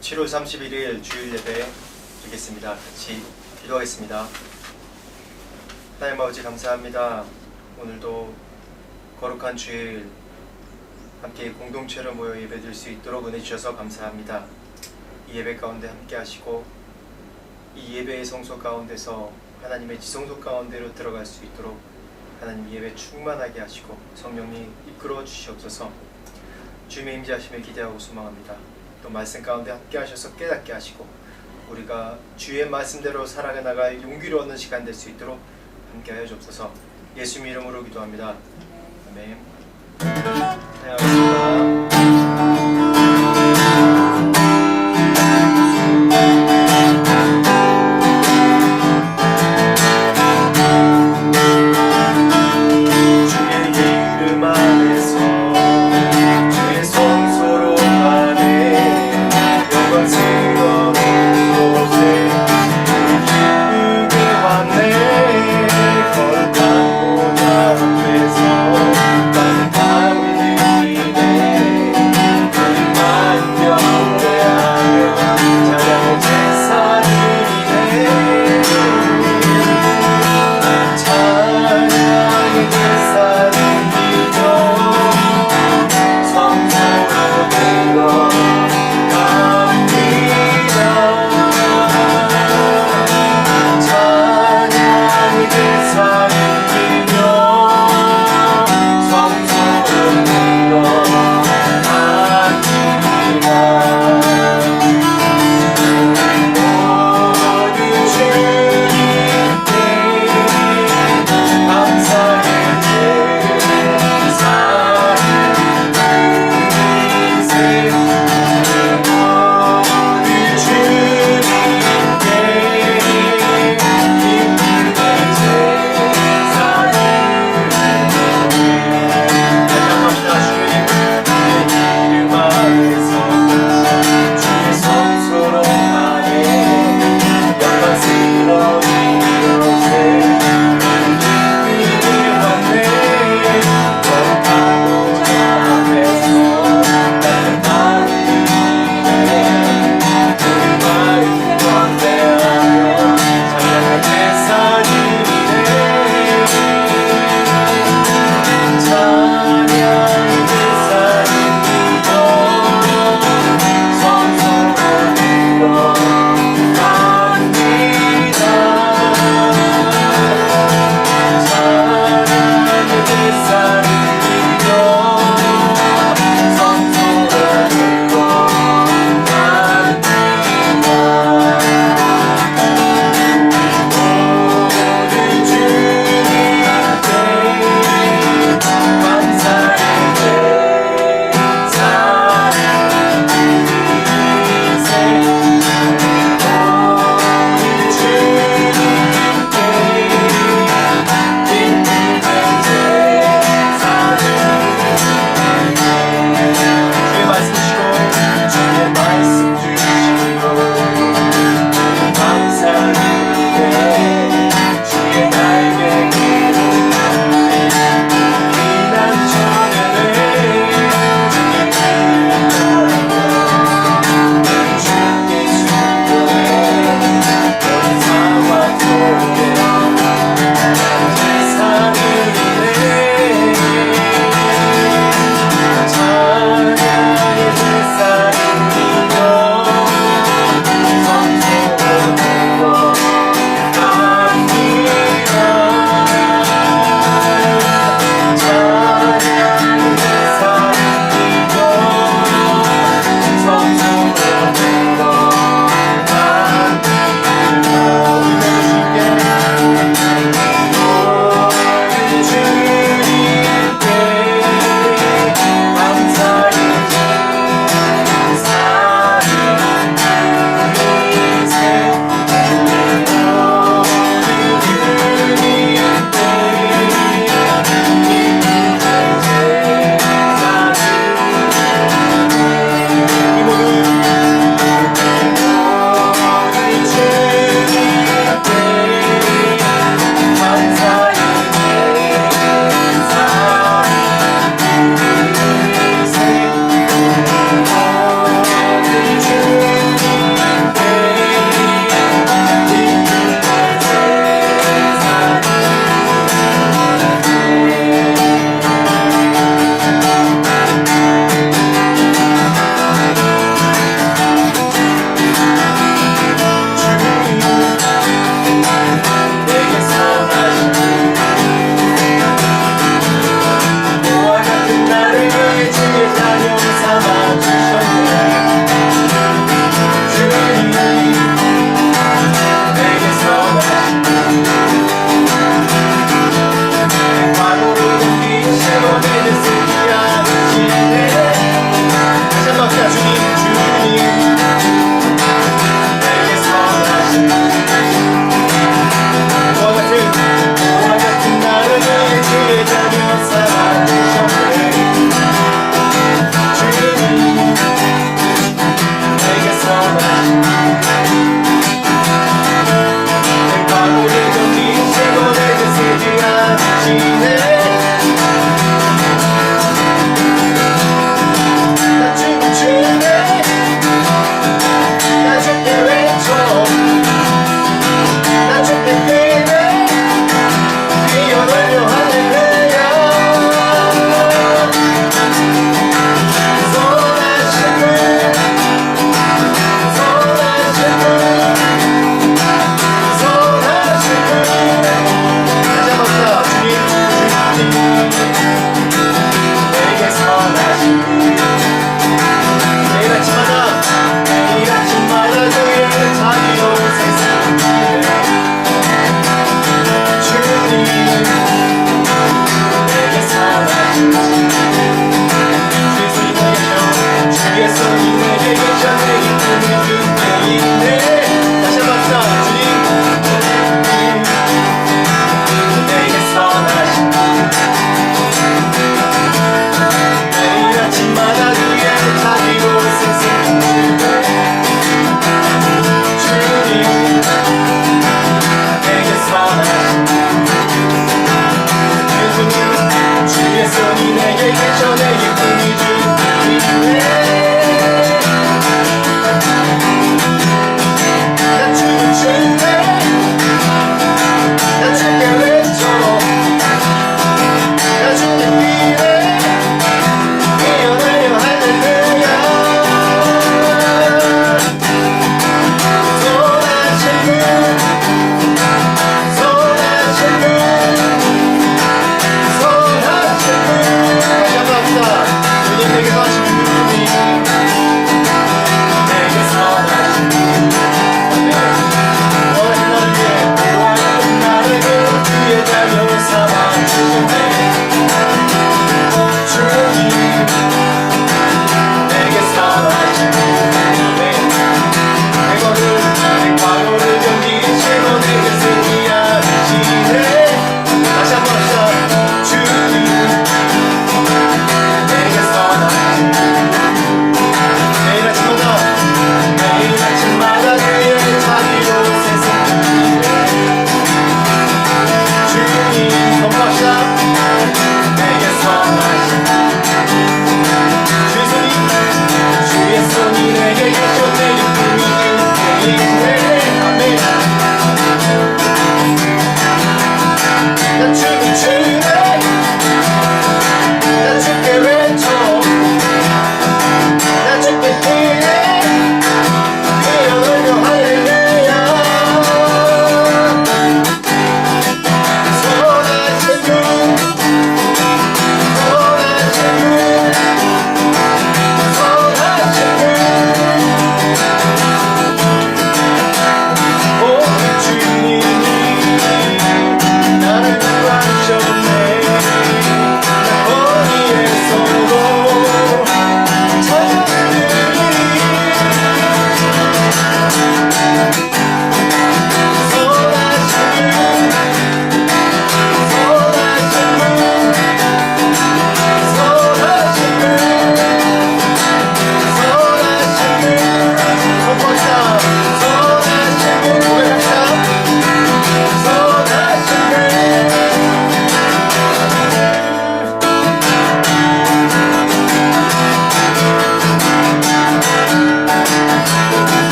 7월 31일 주일 예배 드리겠습니다. 같이 기도하겠습니다. 하나님 아버지 감사합니다. 오늘도 거룩한 주일 함께 공동체로 모여 예배 드릴 수 있도록 은혜 주셔서 감사합니다. 이 예배 가운데 함께 하시고 이 예배의 성소 가운데서 하나님의 지성소 가운데로 들어갈 수 있도록 하나님 예배 충만하게 하시고 성령님 이끌어 주시옵소서. 주님의 임재하심을 기대하고 소망합니다. 또 말씀 가운데 함께 하셔서 깨닫게 하시고 우리가 주의 말씀대로 살아나갈 용기를 얻는 시간 될 수 있도록 함께 하여 주옵소서. 예수님 이름으로 기도합니다. 아멘.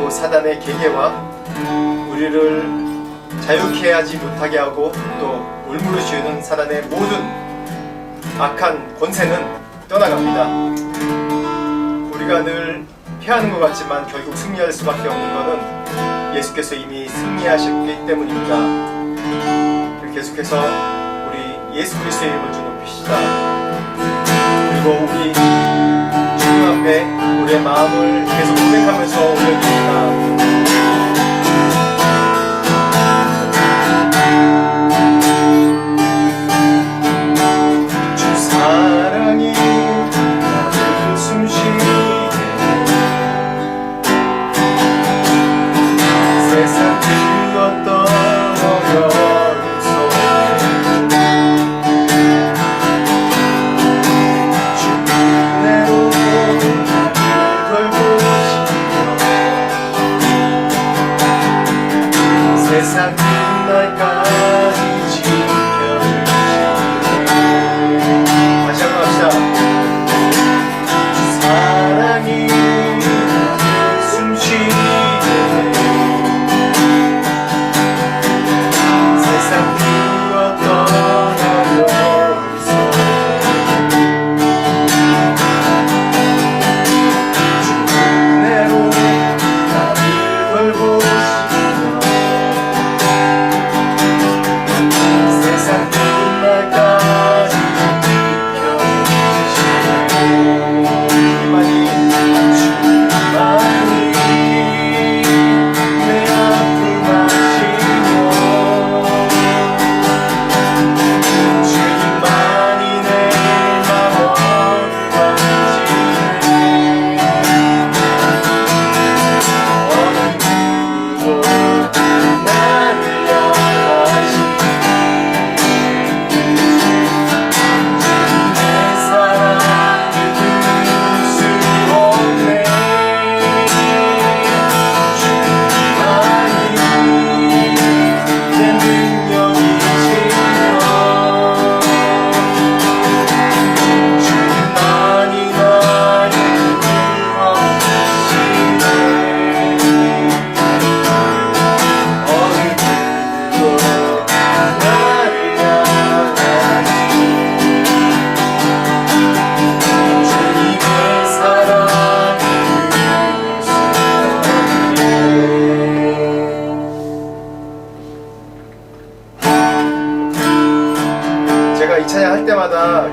또 사단의 계계와 우리를 자유케 하지 못하게 하고 또 울무를 지우는 사단의 모든 악한 권세는 떠나갑니다. 우리가 늘 패하는 것 같지만 결국 승리할 수밖에 없는 것은 예수께서 이미 승리하셨기 때문입니다. 계속해서 우리 예수 그리스도의 이름을 좀 높이시다. 그리고 우리 주님 앞에 우리의 마음을 계속 고백하면서 올려드립니다.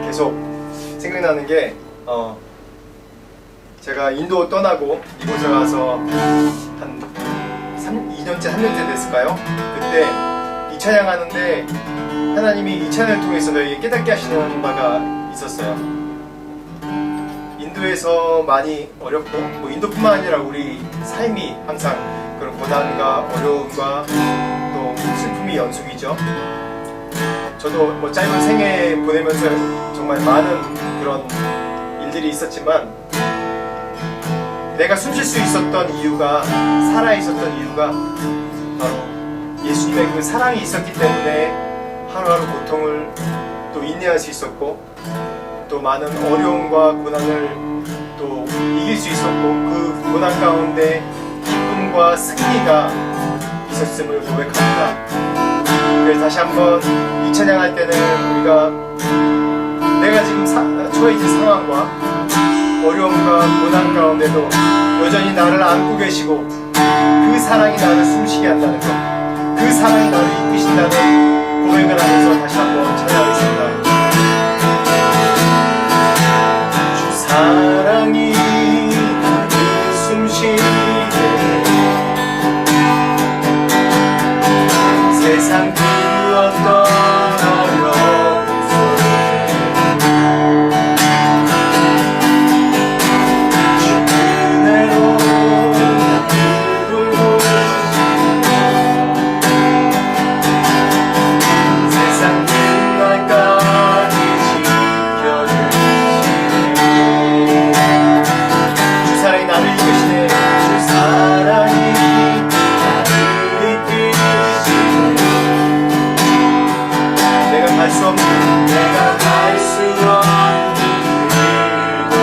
계속 생각나는 게 제가 인도 떠나고 이곳에 와서 한 2년째 3년째 됐을까요? 그때 이 찬양하는데 하나님이 이 찬양을 통해서 저에게 깨닫게 하시는 바가 있었어요. 인도에서 많이 어렵고 뭐 인도뿐만 아니라 우리 삶이 항상 그런 고난과 어려움과 또 슬픔이 연속이죠. 저도 뭐 짧은 생애 보내면서 정말 많은 그런 일들이 있었지만 내가 숨 쉴 수 있었던 이유가, 살아 있었던 이유가 바로 예수님의 그 사랑이 있었기 때문에 하루하루 고통을 또 인내할 수 있었고 또 많은 어려움과 고난을 또 이길 수 있었고 그 고난 가운데 기쁨과 승리가 있었음을 고백합니다. 그래서 다시 한번 이 찬양할 때는 우리가 내가 지금 처해진 상황과 어려움과 고난 가운데도 여전히 나를 안고 계시고 그 사랑이 나를 숨쉬게 한다는 것, 그 사랑이 나를 이끄신다는 고백을 하면서 다시 한번 찬양하겠습니다. 주 사랑이 나를 숨쉬게 세상 그 어떤 어려움 속에 주 은혜로 나를 돌보시고 세상 끝날까지 지켜주시네. 주 사랑이 나를 이끄시네. 주 사랑이 갈 수 없는 내가 갈 수 없는 그곳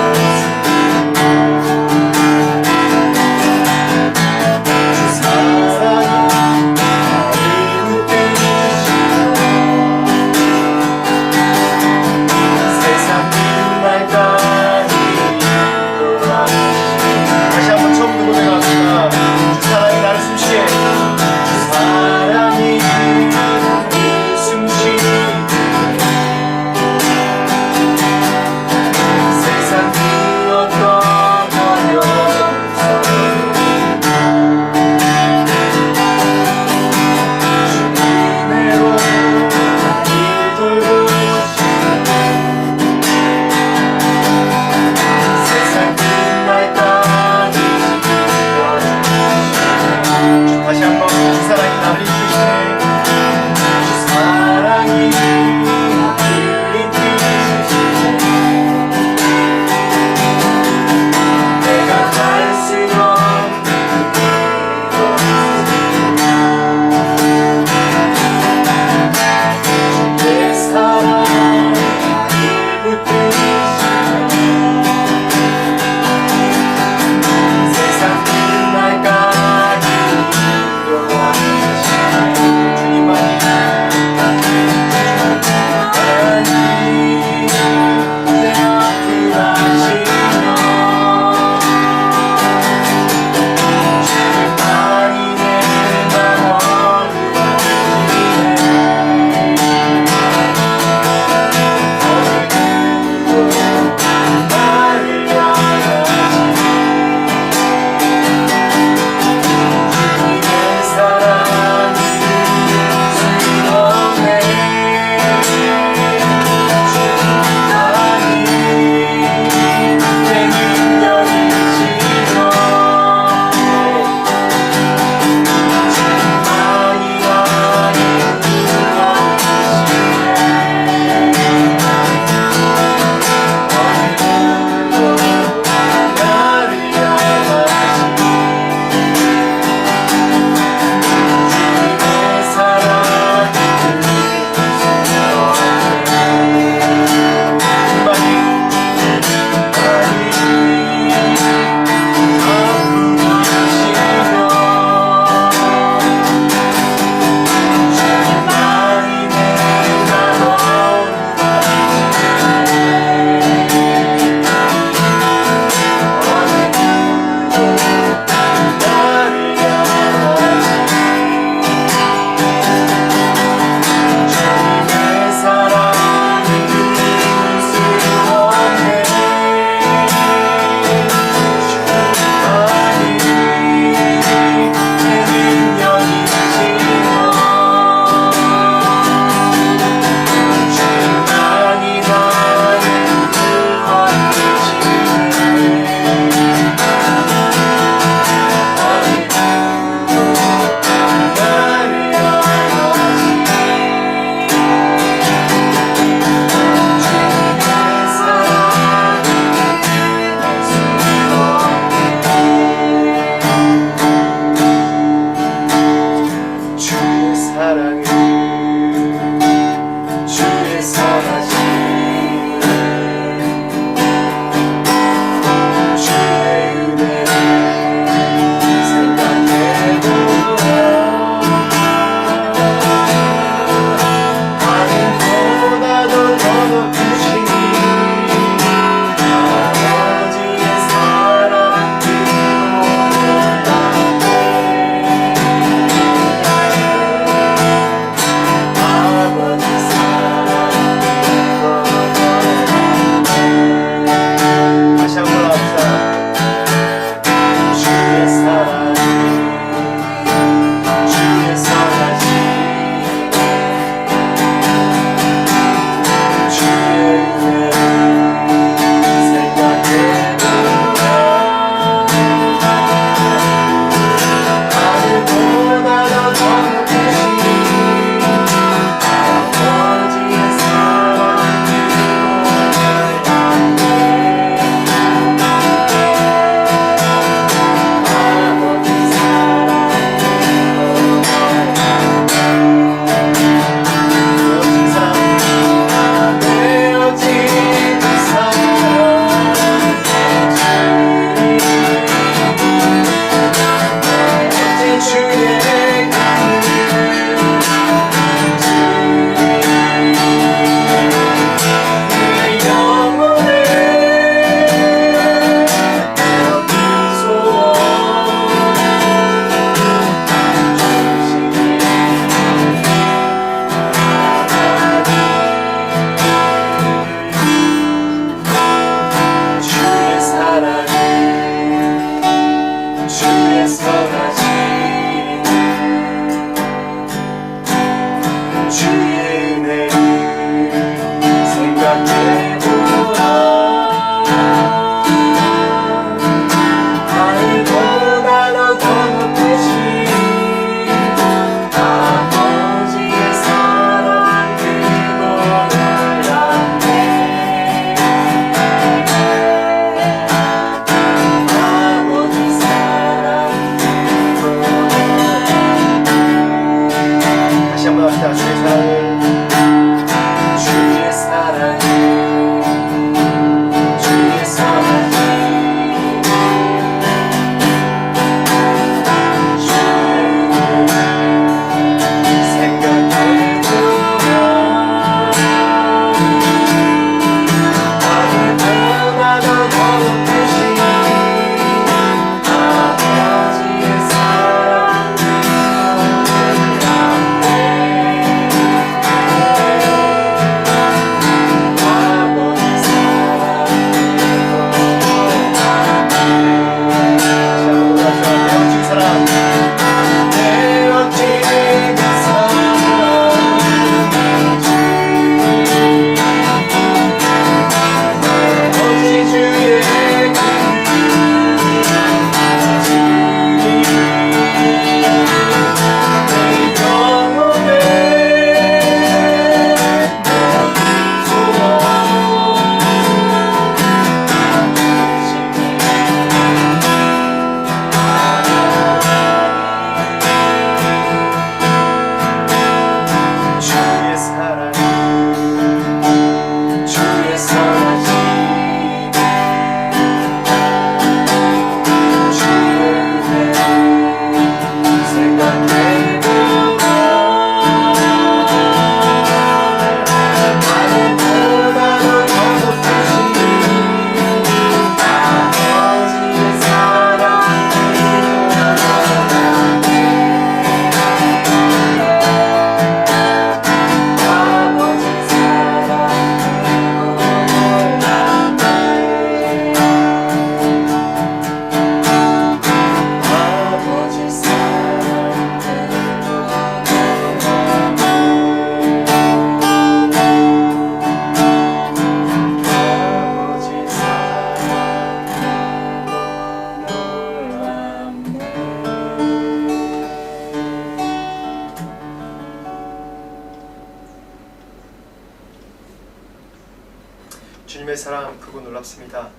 주님의 사랑 크고 놀랍습니다.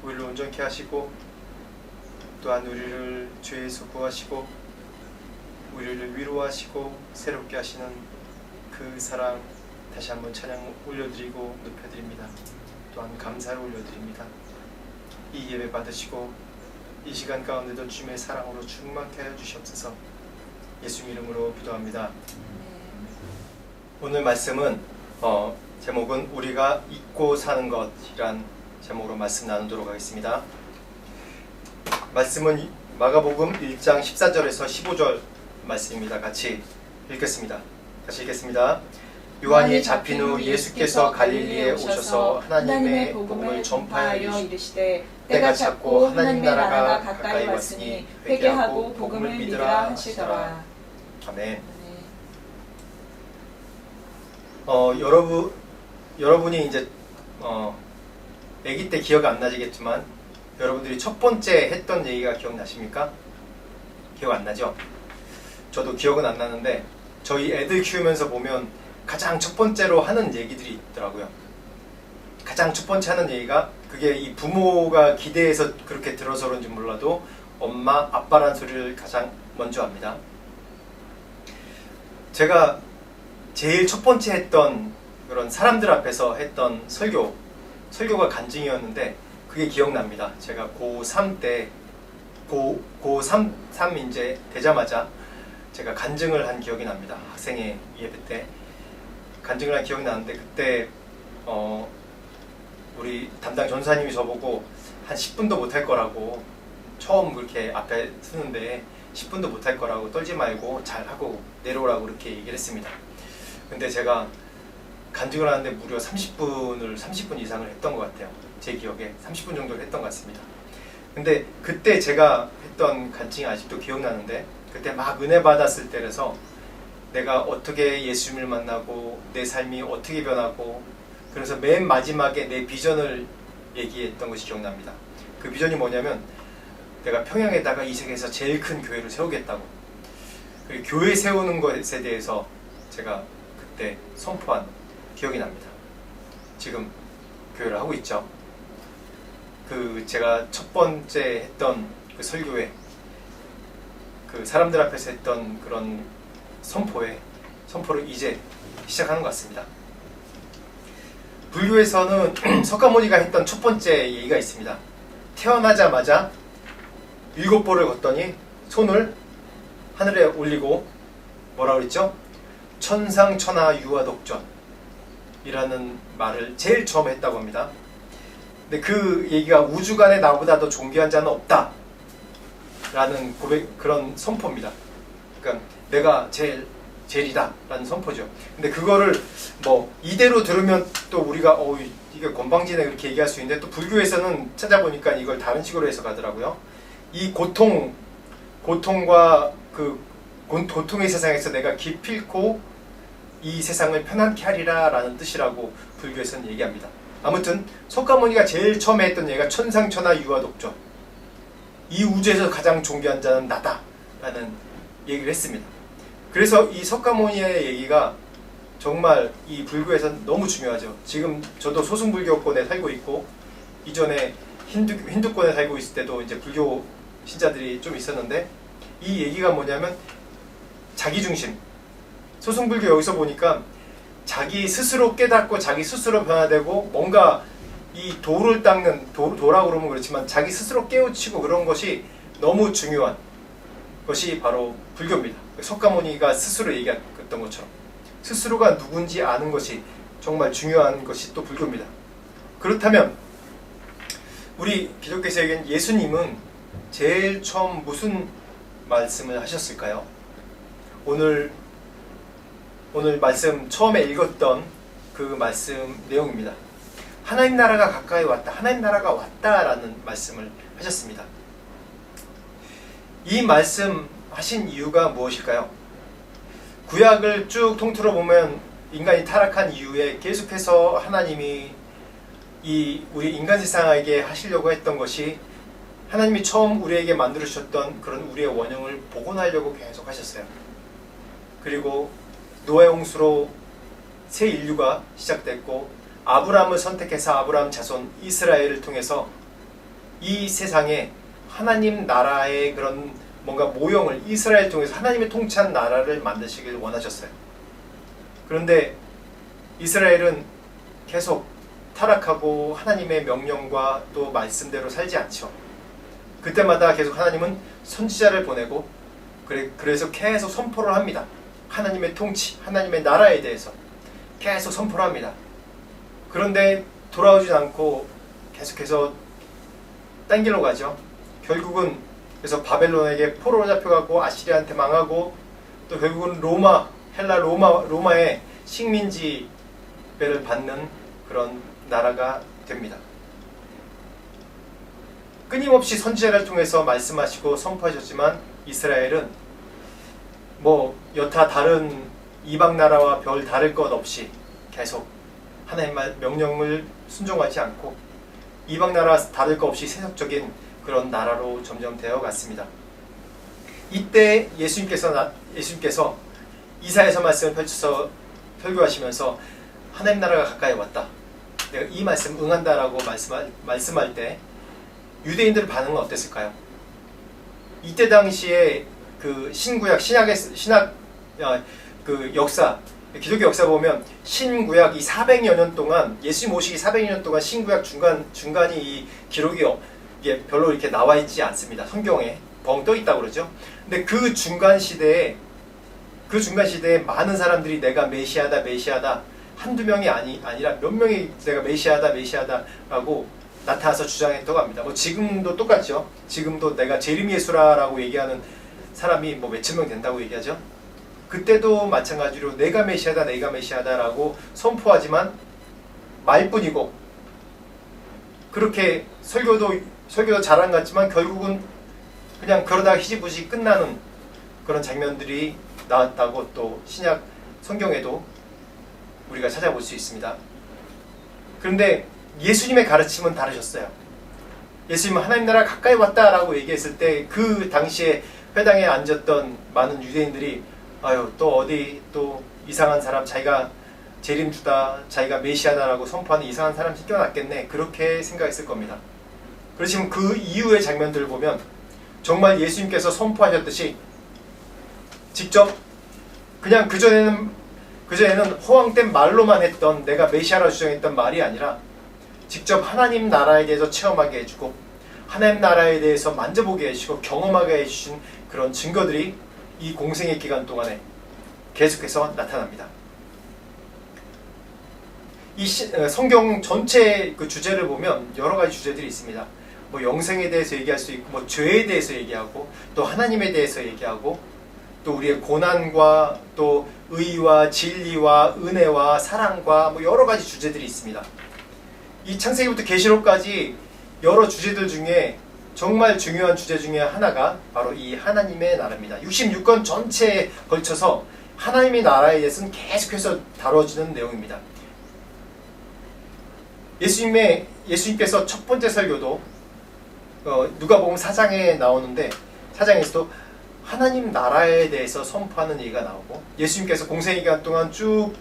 우리를 온전케 하시고 또한 우리를 죄에서 구하시고 우리를 위로하시고 새롭게 하시는 그 사랑 다시 한번 찬양 올려드리고 높여드립니다. 또한 감사를 올려드립니다. 이 예배 받으시고 이 시간 가운데도 주님의 사랑으로 충만케 하여 주시옵소서. 예수님 이름으로 기도합니다. 오늘 말씀은 제목은 우리가 잊고 사는 것이란 제목으로 말씀 나누도록 하겠습니다. 말씀은 마가복음 1장 14절에서 15절 말씀입니다. 같이 읽겠습니다. 요한이 잡힌 후 예수께서 갈릴리에 오셔서 하나님의 복음을 전파하여 이르시되 때가 찼고 하나님 나라가 가까이 왔으니 회개하고 복음을 믿으라 하시더라. 아멘. 여러분이 이제 아기 때 기억 안 나시겠지만 여러분들이 첫 번째 했던 얘기가 기억나십니까? 기억 안 나죠? 저도 기억은 안 나는데 저희 애들 키우면서 보면 가장 첫 번째로 하는 얘기들이 있더라고요. 가장 첫 번째 하는 얘기가 그게 이 부모가 기대해서 그렇게 들어서 그런지 몰라도 엄마, 아빠라는 소리를 가장 먼저 합니다. 제가 제일 첫 번째 했던 그런 사람들 앞에서 했던 설교가 간증이었는데 그게 기억납니다. 제가 고3 때 고3 이제 되자마자 제가 간증을 한 기억이 납니다. 학생회 예배 때 간증을 한 기억이 나는데 그때 우리 담당 전사님이 저보고 한 10분도 못할 거라고 처음 그렇게 앞에 서는데 10분도 못할 거라고 떨지 말고 잘하고 내려오라고 그렇게 얘기를 했습니다. 근데 제가 간증을 하는데 무려 30분 이상을 했던 것 같아요. 제 기억에 30분 정도를 했던 것 같습니다. 근데 그때 제가 했던 간증이 아직도 기억나는데 그때 막 은혜 받았을 때라서 내가 어떻게 예수님을 만나고 내 삶이 어떻게 변하고 그래서 맨 마지막에 내 비전을 얘기했던 것이 기억납니다. 그 비전이 뭐냐면 내가 평양에다가 이 세계에서 제일 큰 교회를 세우겠다고. 그 교회 세우는 것에 대해서 제가 그때 선포한 기억이 납니다. 지금 교회를 하고 있죠. 그 제가 첫 번째 했던 그 설교회 그 사람들 앞에서 했던 그런 선포를 이제 시작하는 것 같습니다. 불교에서는 석가모니가 했던 첫 번째 얘기가 있습니다. 태어나자마자 7보를 걷더니 손을 하늘에 올리고 뭐라고 그랬죠? 천상천하 유아독전 이라는 말을 제일 처음 했다고 합니다. 근데 그 얘기가 우주간에 나보다 더 존귀한 자는 없다 라는 그런 선포입니다. 그러니까 내가 제일이다 라는 선포죠. 근데 그거를 뭐 이대로 들으면 또 우리가 이게 건방지네 그렇게 얘기할 수 있는데 또 불교에서는 찾아보니까 이걸 다른 식으로 해석하더라고요. 이 고통과 그 고통의 세상에서 내가 기필코 이 세상을 편안케 하리라 라는 뜻이라고 불교에서는 얘기합니다. 아무튼 석가모니가 제일 처음에 했던 얘기가 천상천하 유아독전, 이 우주에서 가장 존귀한 자는 나다 라는 얘기를 했습니다. 그래서 이 석가모니의 얘기가 정말 이 불교에서 너무 중요하죠. 지금 저도 소승불교권에 살고 있고 이전에 힌두권에 살고 있을 때도 이제 불교 신자들이 좀 있었는데 이 얘기가 뭐냐면 자기중심. 소승불교 여기서 보니까 자기 스스로 깨닫고 자기 스스로 변화되고 뭔가 이 도를 닦는 도라고 그러면 그렇지만 자기 스스로 깨우치고 그런 것이 너무 중요한 것이 바로 불교입니다. 석가모니가 스스로 얘기했던 것처럼 스스로가 누군지 아는 것이 정말 중요한 것이 또 불교입니다. 그렇다면 우리 기독교에서에겐 예수님은 제일 처음 무슨 말씀을 하셨을까요? 오늘 말씀 처음에 읽었던 그 말씀 내용입니다. 하나님 나라가 가까이 왔다. 하나님 나라가 왔다라는 말씀을 하셨습니다. 이 말씀 하신 이유가 무엇일까요? 구약을 쭉 통틀어 보면 인간이 타락한 이후에 계속해서 하나님이 우리 인간 세상에게 하시려고 했던 것이 하나님이 처음 우리에게 만들어 주셨던 그런 우리의 원형을 복원하려고 계속 하셨어요. 그리고 노아의 홍수로 새 인류가 시작됐고 아브라함을 선택해서 아브라함 자손 이스라엘을 통해서 이 세상에 하나님 나라의 그런 뭔가 모형을 이스라엘 통해서 하나님의 통치한 나라를 만드시길 원하셨어요. 그런데 이스라엘은 계속 타락하고 하나님의 명령과 또 말씀대로 살지 않죠. 그때마다 계속 하나님은 선지자를 보내고 그래서 계속 선포를 합니다. 하나님의 통치, 하나님의 나라에 대해서 계속 선포를 합니다. 그런데 돌아오지 않고 계속해서 딴 길로 가죠. 결국은 그래서 바벨론에게 포로로 잡혀가고 아시리아한테 망하고 또 결국은 로마의 식민지배를 받는 그런 나라가 됩니다. 끊임없이 선지자를 통해서 말씀하시고 선포하셨지만 이스라엘은 여타 다른 이방 나라와 별 다를 것 없이 계속 하나님의 명령을 순종하지 않고 이방 나라 다를 것 없이 세속적인 그런 나라로 점점 되어갔습니다. 이때 예수님께서 이사야서 말씀을 펼쳐서 설교하시면서 하나님 나라가 가까이 왔다, 내가 이 말씀 응한다라고 말씀할 때 유대인들의 반응은 어땠을까요? 이때 당시에 그 신구약 그 역사, 기독교 역사 보면 신구약 이 400여 년 동안 예수님 오시기 400여 년 동안 신구약 중간이 이 기록이 이게 별로 이렇게 나와 있지 않습니다. 성경에 벙 떠 있다고 그러죠. 근데 그 중간 시대에 많은 사람들이 내가 메시아다 한두 명이 아니라 몇 명이 내가 메시아다라고 나타나서 주장했다고 합니다. 지금도 똑같죠. 지금도 내가 재림 예수라라고 얘기하는 사람이 몇천 명 된다고 얘기하죠. 그때도 마찬가지로 내가 메시아다라고 선포하지만 말뿐이고, 그렇게 설교도 잘한 것 같지만 결국은 그냥 그러다가 희지부지 끝나는 그런 장면들이 나왔다고 또 신약 성경에도 우리가 찾아볼 수 있습니다. 그런데 예수님의 가르침은 다르셨어요. 예수님은 하나님 나라가 가까이 왔다라고 얘기했을 때 그 당시에 회당에 앉았던 많은 유대인들이 또 어디 또 이상한 사람, 자기가 재림주다, 자기가 메시아다라고 선포하는 이상한 사람 시켜놨겠네, 그렇게 생각했을 겁니다. 그렇지만 그 이후의 장면들을 보면 정말 예수님께서 선포하셨듯이 직접 그냥 그전에는 허황된 말로만 했던, 내가 메시아라 주장했던 말이 아니라 직접 하나님 나라에 대해서 체험하게 해주고 하나님 나라에 대해서 만져보게 해주시고 경험하게 해주신 그런 증거들이 이 공생의 기간 동안에 계속해서 나타납니다. 이 성경 전체 그 주제를 보면 여러 가지 주제들이 있습니다. 영생에 대해서 얘기할 수 있고, 죄에 대해서 얘기하고, 또 하나님에 대해서 얘기하고, 또 우리의 고난과 또 의와 진리와 은혜와 사랑과 여러 가지 주제들이 있습니다. 이 창세기부터 계시록까지 여러 주제들 중에 정말 중요한 주제 중에 하나가 바로 이 하나님의 나라입니다. 66권 전체에 걸쳐서 하나님의 나라에 대해서는 계속해서 다뤄지는 내용입니다. 예수님께서 첫 번째 설교도 누가복음 4장에 나오는데, 4장에서도 하나님 나라에 대해서 선포하는 얘기가 나오고, 예수님께서 공생의 기간 동안 쭉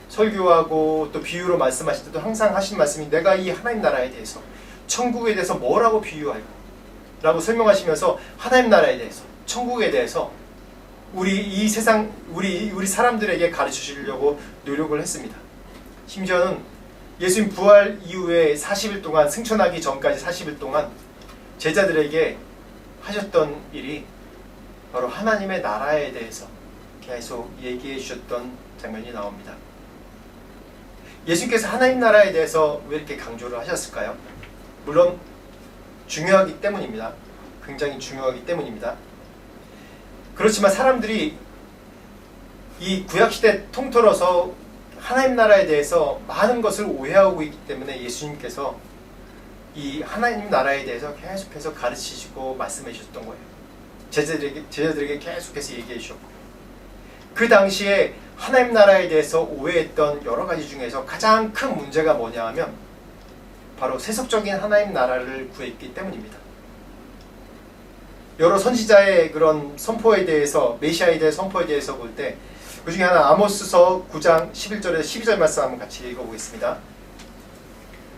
설교하고 또 비유로 말씀하실 때도 항상 하신 말씀이, 내가 이 하나님 나라에 대해서, 천국에 대해서 뭐라고 비유할까 라고 설명하시면서 하나님 나라에 대해서, 천국에 대해서 이 세상 우리 사람들에게 가르쳐 주려고 노력을 했습니다. 심지어는 예수님 부활 이후에 40일 동안, 승천하기 전까지 40일 동안 제자들에게 하셨던 일이 바로 하나님의 나라에 대해서 계속 얘기해 주셨던 장면이 나옵니다. 예수님께서 하나님 나라에 대해서 왜 이렇게 강조를 하셨을까요? 물론 중요하기 때문입니다. 굉장히 중요하기 때문입니다. 그렇지만 사람들이 이 구약시대 통틀어서 하나님 나라에 대해서 많은 것을 오해하고 있기 때문에 예수님께서 이 하나님 나라에 대해서 계속해서 가르치시고 말씀해 주셨던 거예요. 제자들에게 계속해서 얘기해 주셨고, 그 당시에 하나님 나라에 대해서 오해했던 여러 가지 중에서 가장 큰 문제가 뭐냐 하면 바로 세속적인 하나님 나라를 구했기 때문입니다. 여러 선지자의 그런 선포에 대해서, 메시아에 대해 선포에 대해서 볼 때 그 중에 하나, 아모스서 9장 11절에서 12절 말씀 한번 같이 읽어보겠습니다.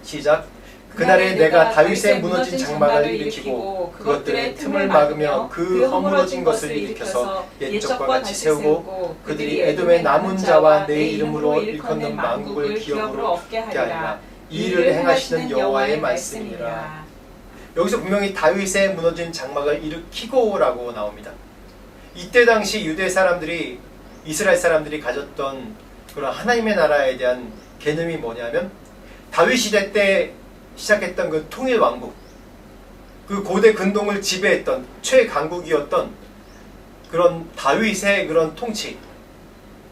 시작. 그날에 내가 다윗의 무너진 장막을 일으키고 그것들의 틈을 막으며 그 허물어진 것을 일으켜서 옛적과 같이 세우고 그들이 에돔의 남은 자와 내 이름으로 일컫는 만국을 기업으로 얻게 하리라. 이 일을 행하시는 여호와의 말씀이니라. 여기서 분명히 다윗의 무너진 장막을 일으키고라고 나옵니다. 이때 당시 유대 사람들이, 이스라엘 사람들이 가졌던 그런 하나님의 나라에 대한 개념이 뭐냐면, 다윗 시대 때 시작했던 그 통일 왕국, 그 고대 근동을 지배했던 최강국이었던 그런 다윗의 그런 통치,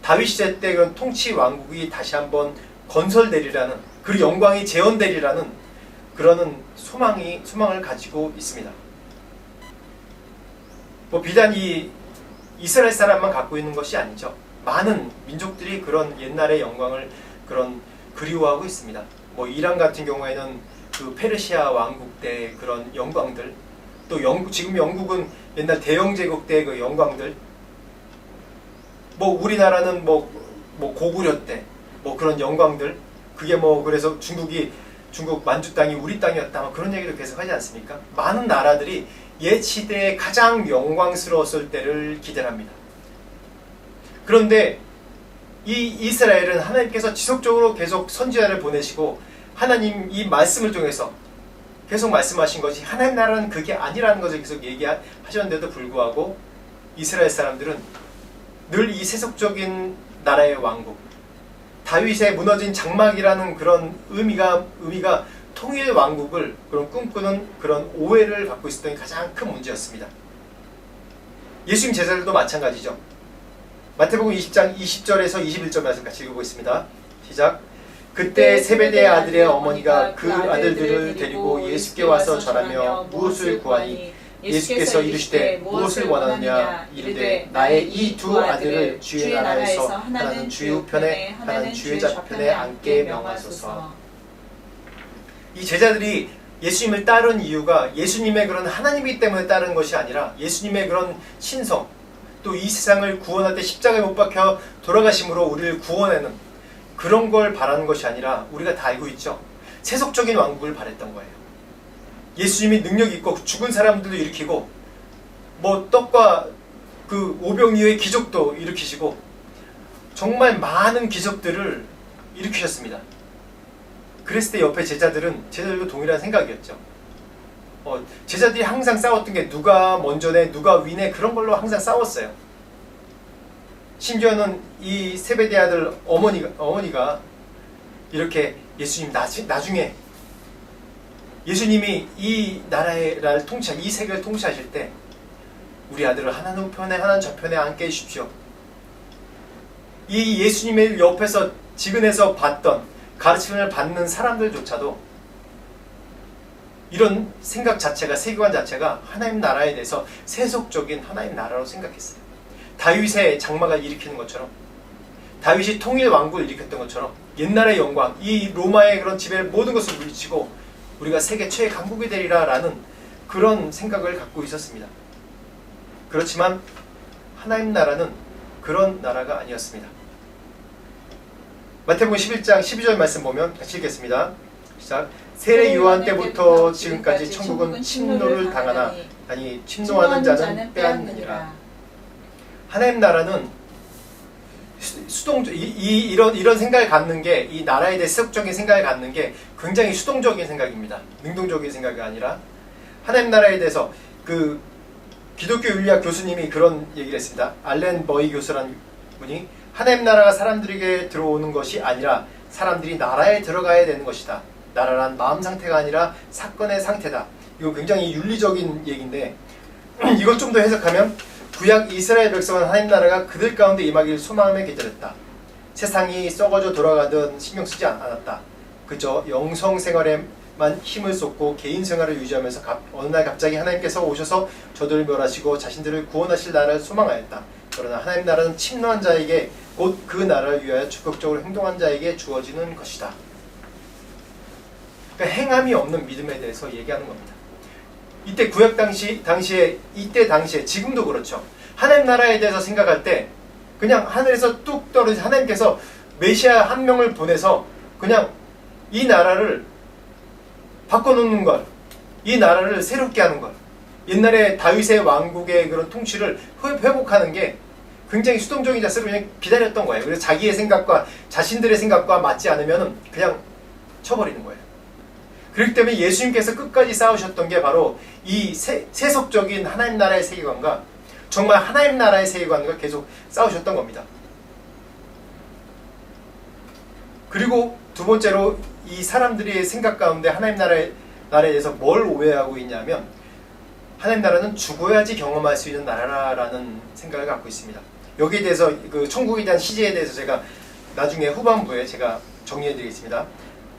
다윗 시대 때 그런 통치 왕국이 다시 한번 건설되리라는, 그 영광이 재현되리라는 그런 소망을 가지고 있습니다. 뭐 비단 이 이스라엘 사람만 갖고 있는 것이 아니죠. 많은 민족들이 그런 옛날의 영광을 그리워하고 있습니다. 뭐 이란 같은 경우에는 그 페르시아 왕국 때 그런 영광들, 또 지금 영국은 옛날 대영제국 때 그 영광들, 뭐 우리나라는 뭐 고구려 때 뭐 그런 영광들, 그게 뭐 그래서 중국 만주 땅이 우리 땅이었다, 뭐 그런 얘기도 계속 하지 않습니까? 많은 나라들이 옛 시대에 가장 영광스러웠을 때를 기대합니다. 그런데 이 이스라엘은 하나님께서 지속적으로 계속 선지자를 보내시고 하나님 이 말씀을 통해서 계속 말씀하신 것이 하나님 나라는 그게 아니라는 것을 계속 얘기하셨는데도 불구하고 이스라엘 사람들은 늘 이 세속적인 나라의 왕국, 다윗의 무너진 장막이라는 그런 의미가 통일 왕국을 꿈꾸는 그런 오해를 갖고 있었던 게 가장 큰 문제였습니다. 예수님 제자들도 마찬가지죠. 마태복음 20장 20절에서 21절 말씀 같이 읽어보겠습니다. 시작. 그때 세베대의 아들의 어머니가 그 아들들을 데리고 예수께 와서 절하며 무엇을 구하니 예수께서 이르시되 무엇을 원하느냐 이르되 나의 이 두 아들을 주의 나라에서 하나는 주의 우편에 하나는 주의 좌편에 앉게 명하소서. 이 제자들이 예수님을 따른 이유가 예수님의 그런 하나님이기 때문에 따른 것이 아니라 예수님의 그런 신성, 또 이 세상을 구원할 때 십자가에 못 박혀 돌아가심으로 우리를 구원하는 그런 걸 바라는 것이 아니라, 우리가 다 알고 있죠. 세속적인 왕국을 바랬던 거예요. 예수님이 능력 있고 죽은 사람들도 일으키고 뭐 떡과 그 오병이어의 기적도 일으키시고 정말 많은 기적들을 일으키셨습니다. 그랬을 때 옆에 제자들도 동일한 생각이었죠. 제자들이 항상 싸웠던 게 누가 먼저네, 누가 위네, 그런 걸로 항상 싸웠어요. 심지어는 이 세베대 아들 어머니가 이렇게 예수님 나중에 예수님이 이 나라를 이 세계를 통치하실 때 우리 아들을 하나는 우편에 하나는 좌편에 앉게 해주십시오. 이 예수님의 옆에서 지근해서 봤던 가르침을 받는 사람들조차도 이런 생각 자체가, 세계관 자체가 하나님 나라에 대해서 세속적인 하나님 나라로 생각했어요. 다윗의 장막을 일으키는 것처럼, 다윗이 통일 왕국을 일으켰던 것처럼 옛날의 영광, 이 로마의 그런 지배를 모든 것을 물리치고 우리가 세계 최애 강국이 되리라 라는 그런 생각을 갖고 있었습니다. 그렇지만 하나님 나라는 그런 나라가 아니었습니다. 마태복음 11장 12절 말씀 보면 같이 읽겠습니다. 시작. 세례 요한 때부터 지금까지 천국은 침노를 당하나 아니 침노하는 자는 빼앗느니라. 하나님 나라는 이런 생각을 갖는 게, 이 나라에 대해 세속적인 생각을 갖는 게 굉장히 수동적인 생각입니다. 능동적인 생각이 아니라, 하나님 나라에 대해서 그 기독교 윤리학 교수님이 그런 얘기를 했습니다. 알렌 버이 교수라는 분이 하나님 나라가 사람들에게 들어오는 것이 아니라 사람들이 나라에 들어가야 되는 것이다. 나라란 마음 상태가 아니라 사건의 상태다. 이거 굉장히 윤리적인 얘기인데, 이걸 좀 더 해석하면 구약 이스라엘 백성은 하나님 나라가 그들 가운데 임하기를 소망하며 기다렸다. 세상이 썩어져 돌아가든 신경 쓰지 않았다. 그저 영성 생활에만 힘을 쏟고 개인 생활을 유지하면서 어느 날 갑자기 하나님께서 오셔서 저들을 멸하시고 자신들을 구원하실 나라를 소망하였다. 그러나 하나님 나라는 침노한 자에게, 곧 그 나라를 위하여 적극적으로 행동한 자에게 주어지는 것이다. 그러니까 행함이 없는 믿음에 대해서 얘기하는 겁니다. 이때 구약 당시에 지금도 그렇죠. 하나님 나라에 대해서 생각할 때 그냥 하늘에서 뚝 떨어진 하나님께서 메시아 한 명을 보내서 그냥 이 나라를 바꿔놓는 것, 이 나라를 새롭게 하는 것, 옛날에 다윗의 왕국의 그런 통치를 회복하는 게 굉장히 수동적인 자세로 그냥 기다렸던 거예요. 그래서 자기의 생각과 자신들의 생각과 맞지 않으면 그냥 쳐버리는 거예요. 그렇기 때문에 예수님께서 끝까지 싸우셨던 게 바로 이 세속적인 하나님 나라의 세계관과 정말 하나님 나라의 세계관과 계속 싸우셨던 겁니다. 그리고 두 번째로 이 사람들의 생각 가운데 하나님 나라에 대해서 뭘 오해하고 있냐면 하나님 나라는 죽어야지 경험할 수 있는 나라라는 생각을 갖고 있습니다. 여기에 대해서 그 천국에 대한 시제에 대해서 제가 나중에 후반부에 제가 정리해 드리겠습니다.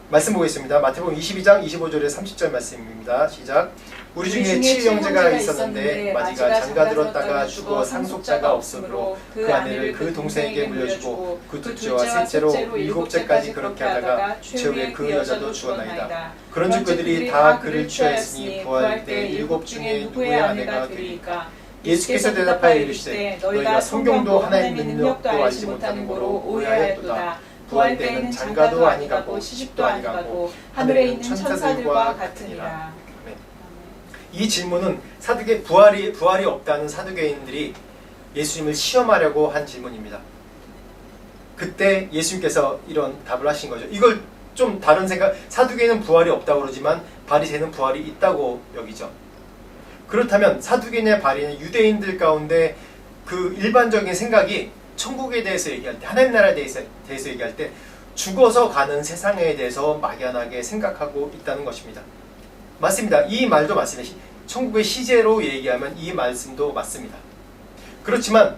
말씀 보겠습니다. 마태복음 22장 25절에 30절 말씀입니다. 시작. 우리 중에 7형제가 있었는데 마지가 장가들었다가 죽어 상속자가 없으므로 그 아내를 그 동생에게 물려주고 그 둘째와 셋째로 일곱째까지 그렇게 하다가 최후에 그 여자도 죽었나이다. 그런즉 그들이 다 그를 취하였으니 부활 때 일곱 중에 누구의 아내가 되리까? 예수께서 대답하여 이르시되 너희가 성경도 하나님의 능력도 알지 못하는 거로 오해하였도다. 부활 때는 장가도 아니가고 시집도 아니가고 하늘에 있는 천사들과 같으니라. 이 질문은 부활이 없다는 사두개인들이 예수님을 시험하려고 한 질문입니다. 그때 예수님께서 이런 답을 하신 거죠. 이걸 좀 다른 생각, 사두개인은 부활이 없다고 그러지만 바리새인은 부활이 있다고 여기죠. 그렇다면 사두개인의 바리새인 유대인들 가운데 그 일반적인 생각이 천국에 대해서 얘기할 때, 하나님 나라에 대해서 얘기할 때 죽어서 가는 세상에 대해서 막연하게 생각하고 있다는 것입니다. 맞습니다. 이 말도 맞습니다. 천국의 시제로 얘기하면 이 말씀도 맞습니다. 그렇지만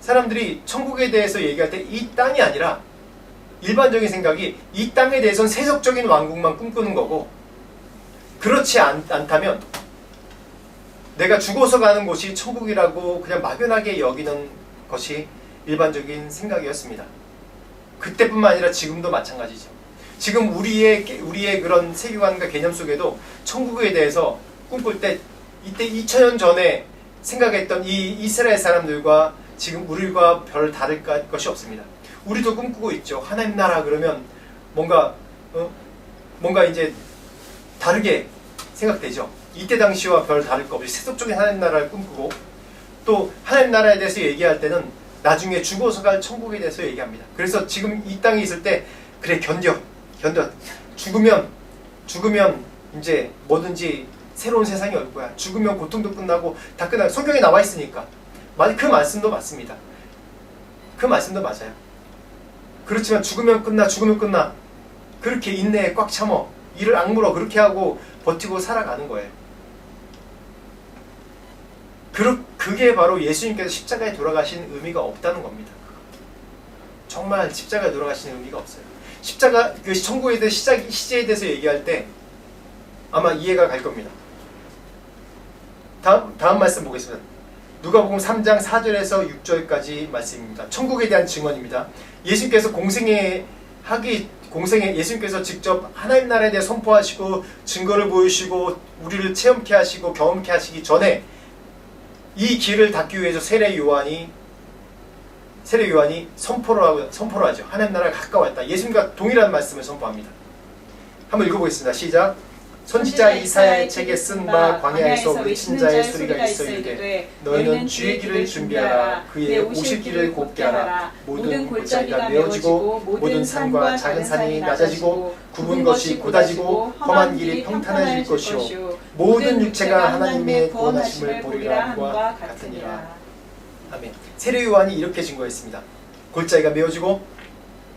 사람들이 천국에 대해서 얘기할 때 이 땅이 아니라 일반적인 생각이 이 땅에 대해서는 세속적인 왕국만 꿈꾸는 거고, 그렇지 않다면 내가 죽어서 가는 곳이 천국이라고 그냥 막연하게 여기는 것이 일반적인 생각이었습니다. 그때뿐만 아니라 지금도 마찬가지죠. 지금 우리의 그런 세계관과 개념 속에도 천국에 대해서 꿈꿀 때 이때 2000년 전에 생각했던 이 이스라엘 사람들과 지금 우리가 별 다를 것이 없습니다. 우리도 꿈꾸고 있죠. 하나님 나라 그러면 뭔가 이제 다르게 생각되죠. 이때 당시와 별 다를 거 없이 세속적인 하나님 나라를 꿈꾸고, 또 하나님 나라에 대해서 얘기할 때는 나중에 죽어서 갈 천국에 대해서 얘기합니다. 그래서 지금 이 땅에 있을 때 그래 견뎌 죽으면 이제 뭐든지 새로운 세상이 올 거야. 죽으면 고통도 끝나고 다 끝나고, 성경에 나와 있으니까 그 말씀도 맞습니다. 그 말씀도 맞아요. 그렇지만 죽으면 끝나 그렇게 인내에 꽉 참어 이를 악물어 그렇게 하고 버티고 살아가는 거예요. 그게 바로 예수님께서 십자가에 돌아가신 의미가 없다는 겁니다. 정말 십자가에 돌아가신 의미가 없어요. 십자가, 그 천국에 대해 시제에 대해서 얘기할 때 아마 이해가 갈 겁니다. 다음 말씀 보겠습니다. 누가복음 3장 4절에서 6절까지 말씀입니다. 천국에 대한 증언입니다. 예수님께서 예수님께서 직접 하나님 나라에 대해 선포하시고 증거를 보이시고 우리를 체험케 하시고 경험케 하시기 전에 이 길을 닫기 위해서 세례 요한이 선포를 하죠. 하나님 나라가 가까웠다. 예수님과 동일한 말씀을 선포합니다. 한번 읽어보겠습니다. 시작. 선지자 이사야의 책에 쓴 바 광야에서 외친 자의 소리가 있어 이르되 너희는 주의 길을 준비하라. 그의 오실 길을 곱게 하라. 모든 골짜기가 메어지고 모든 산과 작은 산이 낮아지고 굽은 것이 곧아지고 험한 길이 평탄해질 것이요 모든 육체가 하나님의 구원하심을 보리라 함과 같으니라. 아멘. 세례 요한이 이렇게 증거했습니다. 골짜기가 메어지고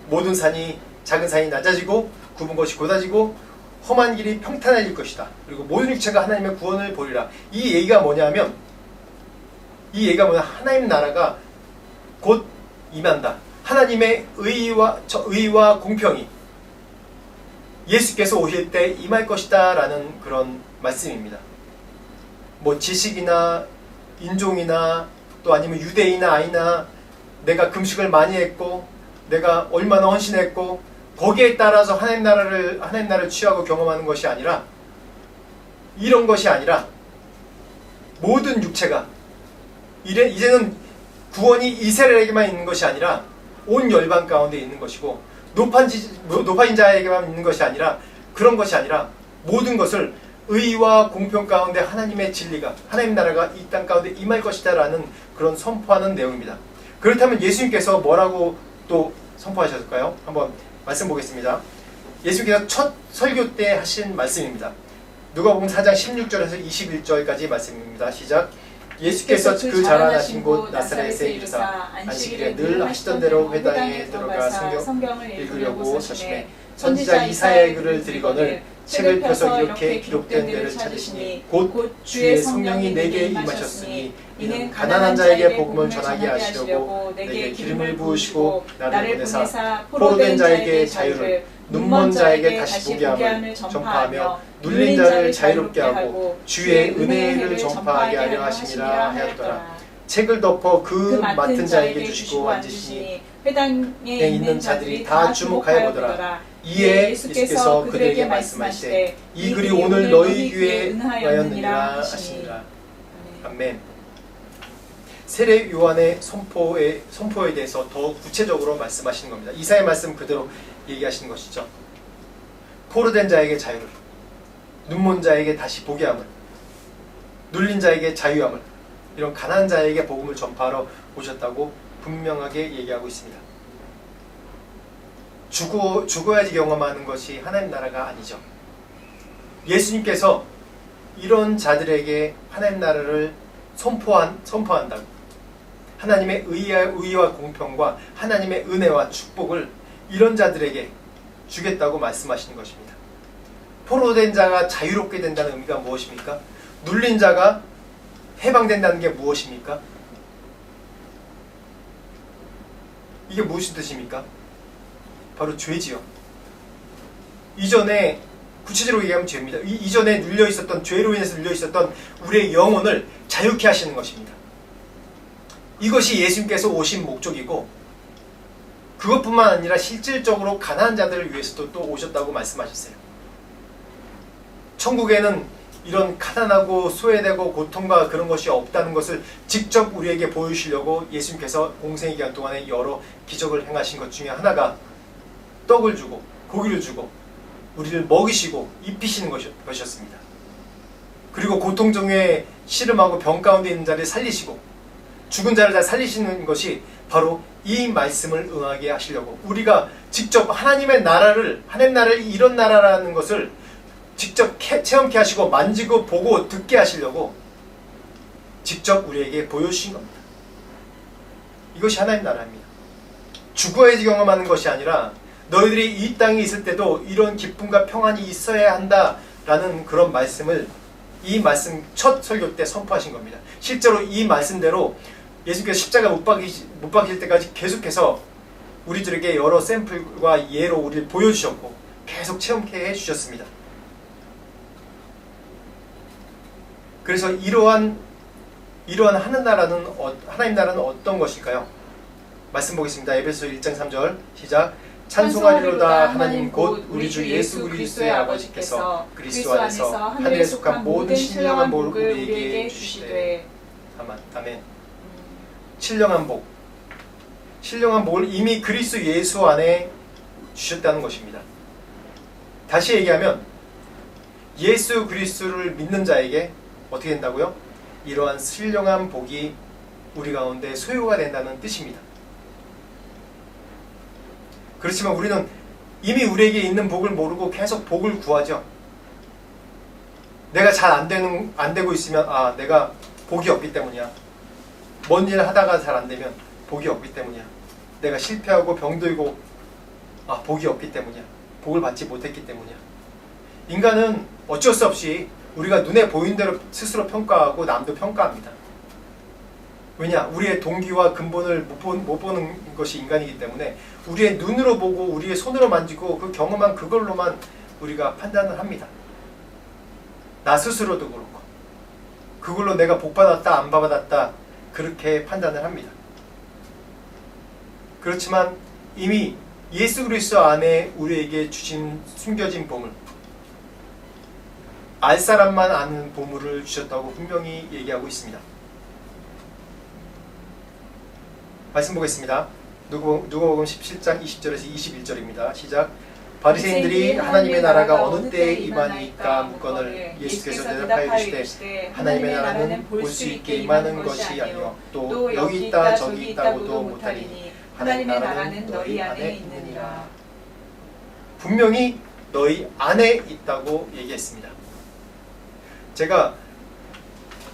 모든 작은 산이 낮아지고 굽은 것이 곧아지고 험한 길이 평탄해질 것이다. 그리고 모든 육체가 하나님의 구원을 보리라. 이 얘기가 뭐냐면 하나님 나라가 곧 임한다. 하나님의 의와 공평이 예수께서 오실 때 임할 것이다 라는 그런 말씀입니다. 뭐 지식이나 인종이나 또 아니면 유대이나 아이나 내가 금식을 많이 했고 내가 얼마나 헌신했고 거기에 따라서 하나님 나라를 취하고 경험하는 것이 아니라, 이런 것이 아니라 모든 육체가 이제는 구원이 이스라엘에게만 있는 것이 아니라 온 열방 가운데 있는 것이고 높아진 자에게만 있는 것이 아니라, 그런 것이 아니라 모든 것을 의와 공평 가운데 하나님의 진리가, 하나님 나라가 이 땅 가운데 임할 것이다 라는 그런 선포하는 내용입니다. 그렇다면 예수님께서 뭐라고 또 선포하셨을까요? 한번 말씀 보겠습니다. 예수님께서 첫 설교 때 하신 말씀입니다. 누가복음 4장 16절에서 21절까지 말씀입니다. 시작. 예수께서 그 자라나신 곳 나사렛에 이르사 안식일에 늘 하시던 대로 회당에 들어가 성경을 읽으려고 서심해 선지자 이사야의 글을 들이거늘 책을 펴서 이렇게 기록된 데를 찾으시니 곧 주의 성령이 내게 임하셨으니 이는 가난한 자에게 복음을 전하게 하시려고 내게 기름을 부으시고 나를 보내사 포로된 자에게 자유를 눈먼 자에게 다시 보게 함을 전파하며 눌린 자를 자유롭게 하고 주의 은혜를 전파하게 하려 하심이라 하였더라. 책을 덮어 그 맡은 자에게 주시고 앉으시니 회당에 있는 자들이 다 주목하여 보더라. 이에 예수께서 그들에게 말씀하시되 이 글이 오늘 너희 귀에 응하였느니라 하시니라. 아멘. 세례 요한의 선포에 대해서 더 구체적으로 말씀하시는 겁니다. 이사야 말씀 그대로 얘기하시는 것이죠. 포로된 자에게 자유를, 눈먼 자에게 다시 보게 함을, 눌린 자에게 자유함을, 이런 가난한 자에게 복음을 전파하러 오셨다고 분명하게 얘기하고 있습니다. 죽어야지 경험하는 것이 하나님 나라가 아니죠. 예수님께서 이런 자들에게 하나님 나라를 선포한다고, 하나님의 의와 공평과 하나님의 은혜와 축복을 이런 자들에게 주겠다고 말씀하시는 것입니다. 포로된 자가 자유롭게 된다는 의미가 무엇입니까? 눌린 자가 해방된다는 게 무엇입니까? 이게 무슨 뜻입니까? 바로 죄지요. 이전에 구체적으로 얘기하면 죄입니다. 이전에 눌려있었던, 죄로 인해서 눌려있었던 우리의 영혼을 자유케 하시는 것입니다. 이것이 예수님께서 오신 목적이고, 그것뿐만 아니라 실질적으로 가난한 자들을 위해서도 또 오셨다고 말씀하셨어요. 천국에는 이런 가난하고 소외되고 고통과 그런 것이 없다는 것을 직접 우리에게 보여주시려고 예수님께서 공생의 기간 동안에 여러 기적을 행하신 것 중에 하나가 떡을 주고 고기를 주고 우리를 먹이시고 입히시는 것이었습니다. 그리고 고통 중에 시름하고 병 가운데 있는 자를 살리시고 죽은 자를 다 살리시는 것이 바로 이 말씀을 응하게 하시려고, 우리가 직접 하나님 나라를 이런 나라라는 것을 직접 체험케 하시고 만지고 보고 듣게 하시려고 직접 우리에게 보여주신 겁니다. 이것이 하나님 나라입니다. 죽어야지 경험하는 것이 아니라 너희들이 이 땅에 있을 때도 이런 기쁨과 평안이 있어야 한다라는 그런 말씀을 이 말씀 첫 설교 때 선포하신 겁니다. 실제로 이 말씀대로 예수께서 십자가 못 박히실 때까지 계속해서 우리들에게 여러 샘플과 예로 우리를 보여주셨고 계속 체험케 해주셨습니다. 그래서 이러한 하나님 나라는 어떤 것일까요? 말씀 보겠습니다. 에베소 1장 3절 시작. 찬송하리로다 하나님 곧 우리 주 예수 그리스도의 아버지께서 그리스도 안에서 하늘에 속한 모든 신령한 복을 우리에게 주시되. 아멘. 신령한 복을 이미 그리스도 예수 안에 주셨다는 것입니다. 다시 얘기하면 예수 그리스도를 믿는 자에게 어떻게 된다고요? 이러한 신령한 복이 우리 가운데 소유가 된다는 뜻입니다. 그렇지만 우리는 이미 우리에게 있는 복을 모르고 계속 복을 구하죠. 내가 잘 안 되고 있으면 내가 복이 없기 때문이야. 뭔 일 하다가 잘 안 되면 복이 없기 때문이야. 내가 실패하고 병들고 복이 없기 때문이야. 복을 받지 못했기 때문이야. 인간은 어쩔 수 없이 우리가 눈에 보이는 대로 스스로 평가하고 남도 평가합니다. 왜냐? 우리의 동기와 근본을 못 보는 것이 인간이기 때문에 우리의 눈으로 보고 우리의 손으로 만지고 그 경험한 그걸로만 우리가 판단을 합니다. 나 스스로도 그렇고 그걸로 내가 복 받았다 안 받았다 그렇게 판단을 합니다. 그렇지만 이미 예수 그리스도 안에 우리에게 주신 숨겨진 보물, 알 사람만 아는 보물을 주셨다고 분명히 얘기하고 있습니다. 말씀 보겠습니다. 누가복음 17장 20절에서 21절입니다. 시작. 바리새인들이 하나님의 나라가 어느 때에 임하니까 묻거늘 예수께서 대답하여 이르시되 하나님의 나라는 볼 수 있게 임하는 것이 아니요 또 여기 있다 저기 있다고도 못하리니 하나님의 나라는 너희 안에 있느니라. 분명히 너희 안에 있다고 얘기했습니다. 제가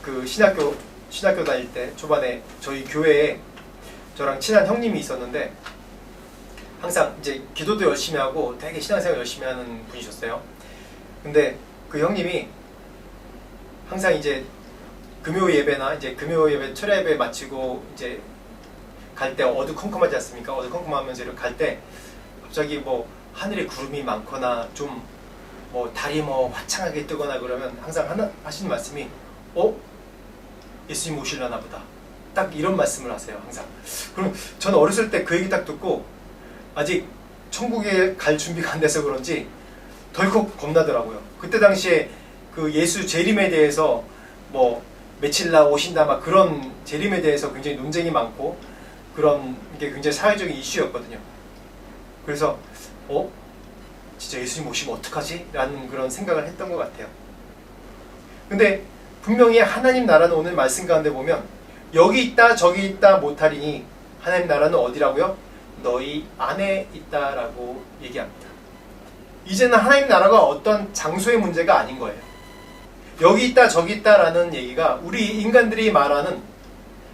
그 신학교 다닐 때 초반에 저희 교회에 저랑 친한 형님이 있었는데 항상 이제 기도도 열심히 하고 되게 신앙생활 열심히 하는 분이셨어요. 근데 그 형님이 항상 이제 금요 예배나 이제 금요 예배 철야 예배 마치고 이제 갈 때 어두컴컴하지 않습니까? 어두컴컴하면서 이렇게 갈 때 갑자기 뭐 하늘에 구름이 많거나 좀 뭐 달이 뭐 화창하게 뜨거나 그러면 항상 하시는 말씀이 예수님 오실라나 보다. 딱 이런 말씀을 하세요. 항상. 그럼 저는 어렸을 때 그 얘기 딱 듣고 아직 천국에 갈 준비가 안 돼서 그런지 덜컥 겁나더라고요. 그때 당시에 그 예수 재림에 대해서 뭐 며칠나 오신다 막 그런 재림에 대해서 굉장히 논쟁이 많고 그런 게 굉장히 사회적인 이슈였거든요. 그래서 진짜 예수님 오시면 어떡하지? 라는 그런 생각을 했던 것 같아요. 근데 분명히 하나님 나라는 오늘 말씀 가운데 보면 여기 있다 저기 있다 못하리니 하나님 나라는 어디라고요? 너희 안에 있다라고 얘기합니다. 이제는 하나님 나라가 어떤 장소의 문제가 아닌 거예요. 여기 있다 저기 있다라는 얘기가 우리 인간들이 말하는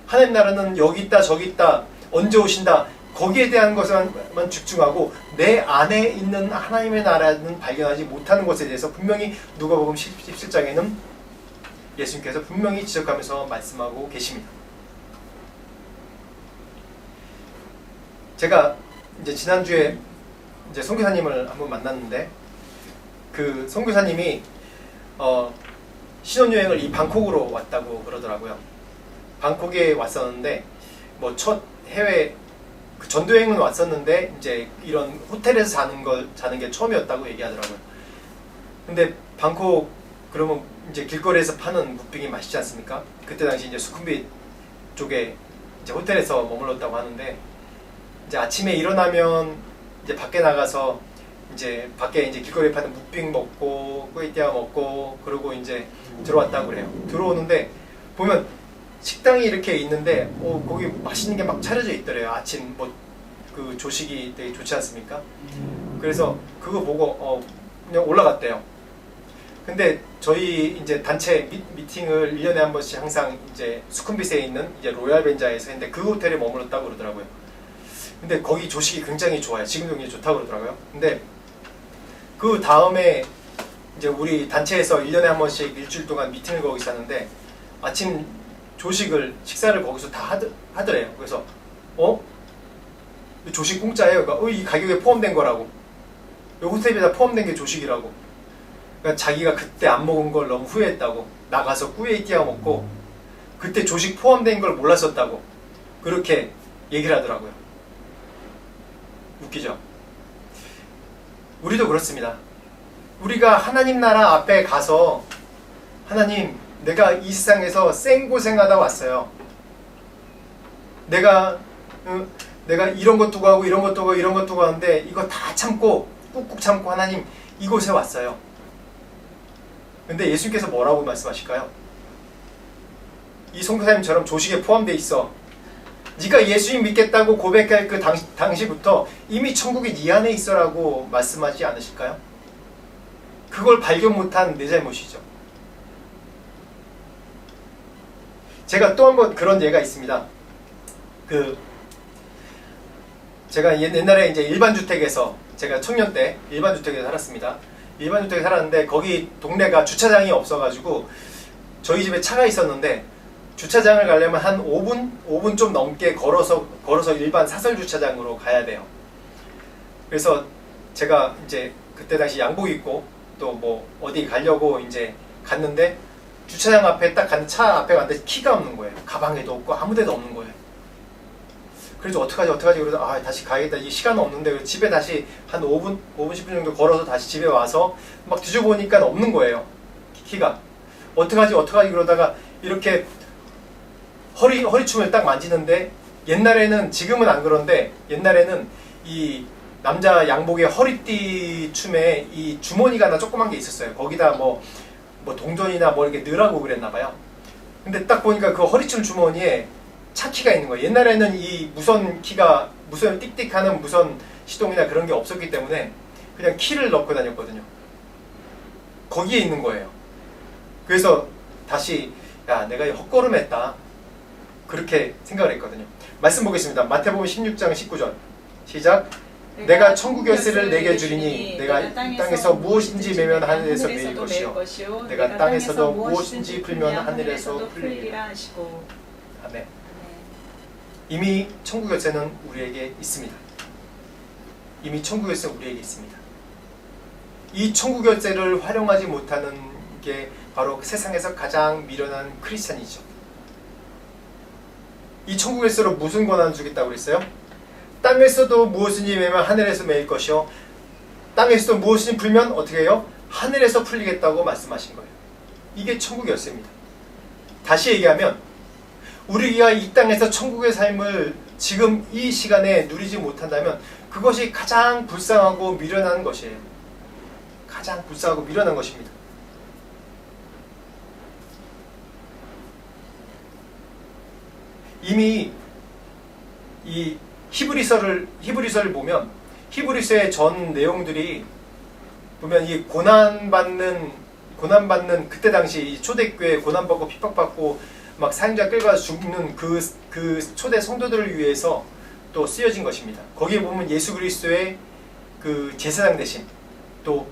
하나님 나라는 여기 있다 저기 있다 언제 오신다 거기에 대한 것만 집중하고 내 안에 있는 하나님의 나라는 발견하지 못하는 것에 대해서 분명히 누가복음 17장에는 예수님께서 분명히 지적하면서 말씀하고 계십니다. 제가 이제 지난주에 이제 선교사님을 한번 만났는데 그 선교사님이 신혼여행을 이 방콕으로 왔다고 그러더라고요. 방콕에 왔었는데 뭐 첫 해외 그 전도여행은 왔었는데 이제 이런 호텔에서 자는 게 처음이었다고 얘기하더라고요. 근데 방콕 그러면 이제 길거리에서 파는 무빙이 맛있지 않습니까? 그때 당시 이제 수쿰빗 쪽에 이제 호텔에서 머물렀다고 하는데 이제 아침에 일어나면 이제 밖에 나가서 이제 밖에 이제 길거리에 파는 무빙 먹고 꾸이띠아 먹고 그러고 이제 들어왔다고 그래요. 들어오는데 보면 식당이 이렇게 있는데 거기 맛있는 게 막 차려져 있더래요. 아침 뭐 그 조식이 되게 좋지 않습니까? 그래서 그거 보고 그냥 올라갔대요. 근데 저희 이제 단체 미팅을 1년에 한 번씩 항상 이제 수쿰빗에 있는 이제 로얄 벤자에서 했는데 그 호텔에 머물렀다고 그러더라고요. 근데 거기 조식이 굉장히 좋아요. 지금도 굉장히 좋다고 그러더라고요. 근데 그 다음에 이제 우리 단체에서 1년에 한 번씩 일주일 동안 미팅을 거기서 하는데 아침 식사를 거기서 다 하더래요. 그래서 조식 공짜예요. 그러니까 이 가격에 포함된 거라고. 이 호텔에 다 포함된 게 조식이라고. 그러니까 자기가 그때 안 먹은 걸 너무 후회했다고. 나가서 꾸에이띠아 먹고 그때 조식 포함된 걸 몰랐었다고. 그렇게 얘기를 하더라고요. 웃기죠? 우리도 그렇습니다. 우리가 하나님 나라 앞에 가서 하나님 내가 이 세상에서 생고생하다 왔어요. 내가 이런 것도 하고 이런 것도 하고 이런 것도 하는데 이거 다 참고 꾹꾹 참고 하나님 이곳에 왔어요. 근데 예수님께서 뭐라고 말씀하실까요? 이 선교사님처럼 조식에 포함되어 있어. 네가 예수님 믿겠다고 고백할 그 당시부터 이미 천국이 네 안에 있어라고 말씀하지 않으실까요? 그걸 발견 못한 내 잘못이죠. 제가 또 한 번 그런 예가 있습니다. 제가 옛날에 이제 일반주택에서 제가 청년 때 일반주택에서 살았습니다. 일반주택에 살았는데 거기 동네가 주차장이 없어가지고 저희 집에 차가 있었는데 주차장을 가려면 한 5분 좀 넘게 걸어서 일반 사설 주차장으로 가야 돼요. 그래서 제가 이제 그때 당시 양복 입고 또 뭐 어디 가려고 이제 갔는데 주차장 앞에 딱 갔는데 차 앞에 갔는데 키가 없는 거예요. 가방에도 없고 아무데도 없는 거예요. 그래서 어떡하지 그러다 다시 가야겠다. 이 시간은 없는데 집에 다시 한 5분 10분 정도 걸어서 다시 집에 와서 막 뒤져보니까 없는 거예요. 키가. 어떡하지 그러다가 이렇게 허리춤을 딱 만지는데 옛날에는 지금은 안 그런데 옛날에는 이 남자 양복의 허리띠 춤에 이 주머니가 하나 조그만 게 있었어요. 거기다 뭐 동전이나 뭐 이렇게 넣으라고 그랬나 봐요. 근데 딱 보니까 그 허리춤 주머니에 차키가 있는 거예요. 옛날에는 이 무선 띡띡하는 무선 시동이나 그런 게 없었기 때문에 그냥 키를 넣고 다녔거든요. 거기에 있는 거예요. 그래서 다시 야, 내가 헛걸음했다. 그렇게 생각을 했거든요. 말씀 보겠습니다. 마태복음 16장 19절 시작. 내가 천국 열쇠를 내게 주리니 내가 이 땅에서 무엇인지 매면 하늘에서 매일 것이요 내가 땅에서도 무엇인지 풀면 하늘에서 풀리리라 하시고. 아멘. 이미 천국 열쇠는 우리에게 있습니다. 이미 천국 열쇠는 우리에게 있습니다. 이 천국 열쇠를 활용하지 못하는 게 바로 세상에서 가장 미련한 크리스찬이죠. 이 천국 열쇠로 무슨 권한을 주겠다고 그랬어요? 땅에서도 무엇인지 매면 하늘에서 매일 것이요 땅에서도 무엇인지 풀면 어떻게 해요? 하늘에서 풀리겠다고 말씀하신 거예요. 이게 천국 열쇠입니다. 다시 얘기하면 우리가 이 땅에서 천국의 삶을 지금 이 시간에 누리지 못한다면 그것이 가장 불쌍하고 미련한 것이에요. 가장 불쌍하고 미련한 것입니다. 이미 이 히브리서를 보면 히브리서의 전 내용들이 보면 이 고난받는 그때 당시 초대교회 고난받고 핍박받고 막 사형자 끌고 죽는 그 초대 성도들을 위해서 또 쓰여진 것입니다. 거기에 보면 예수 그리스도의 그 제사장 되심, 또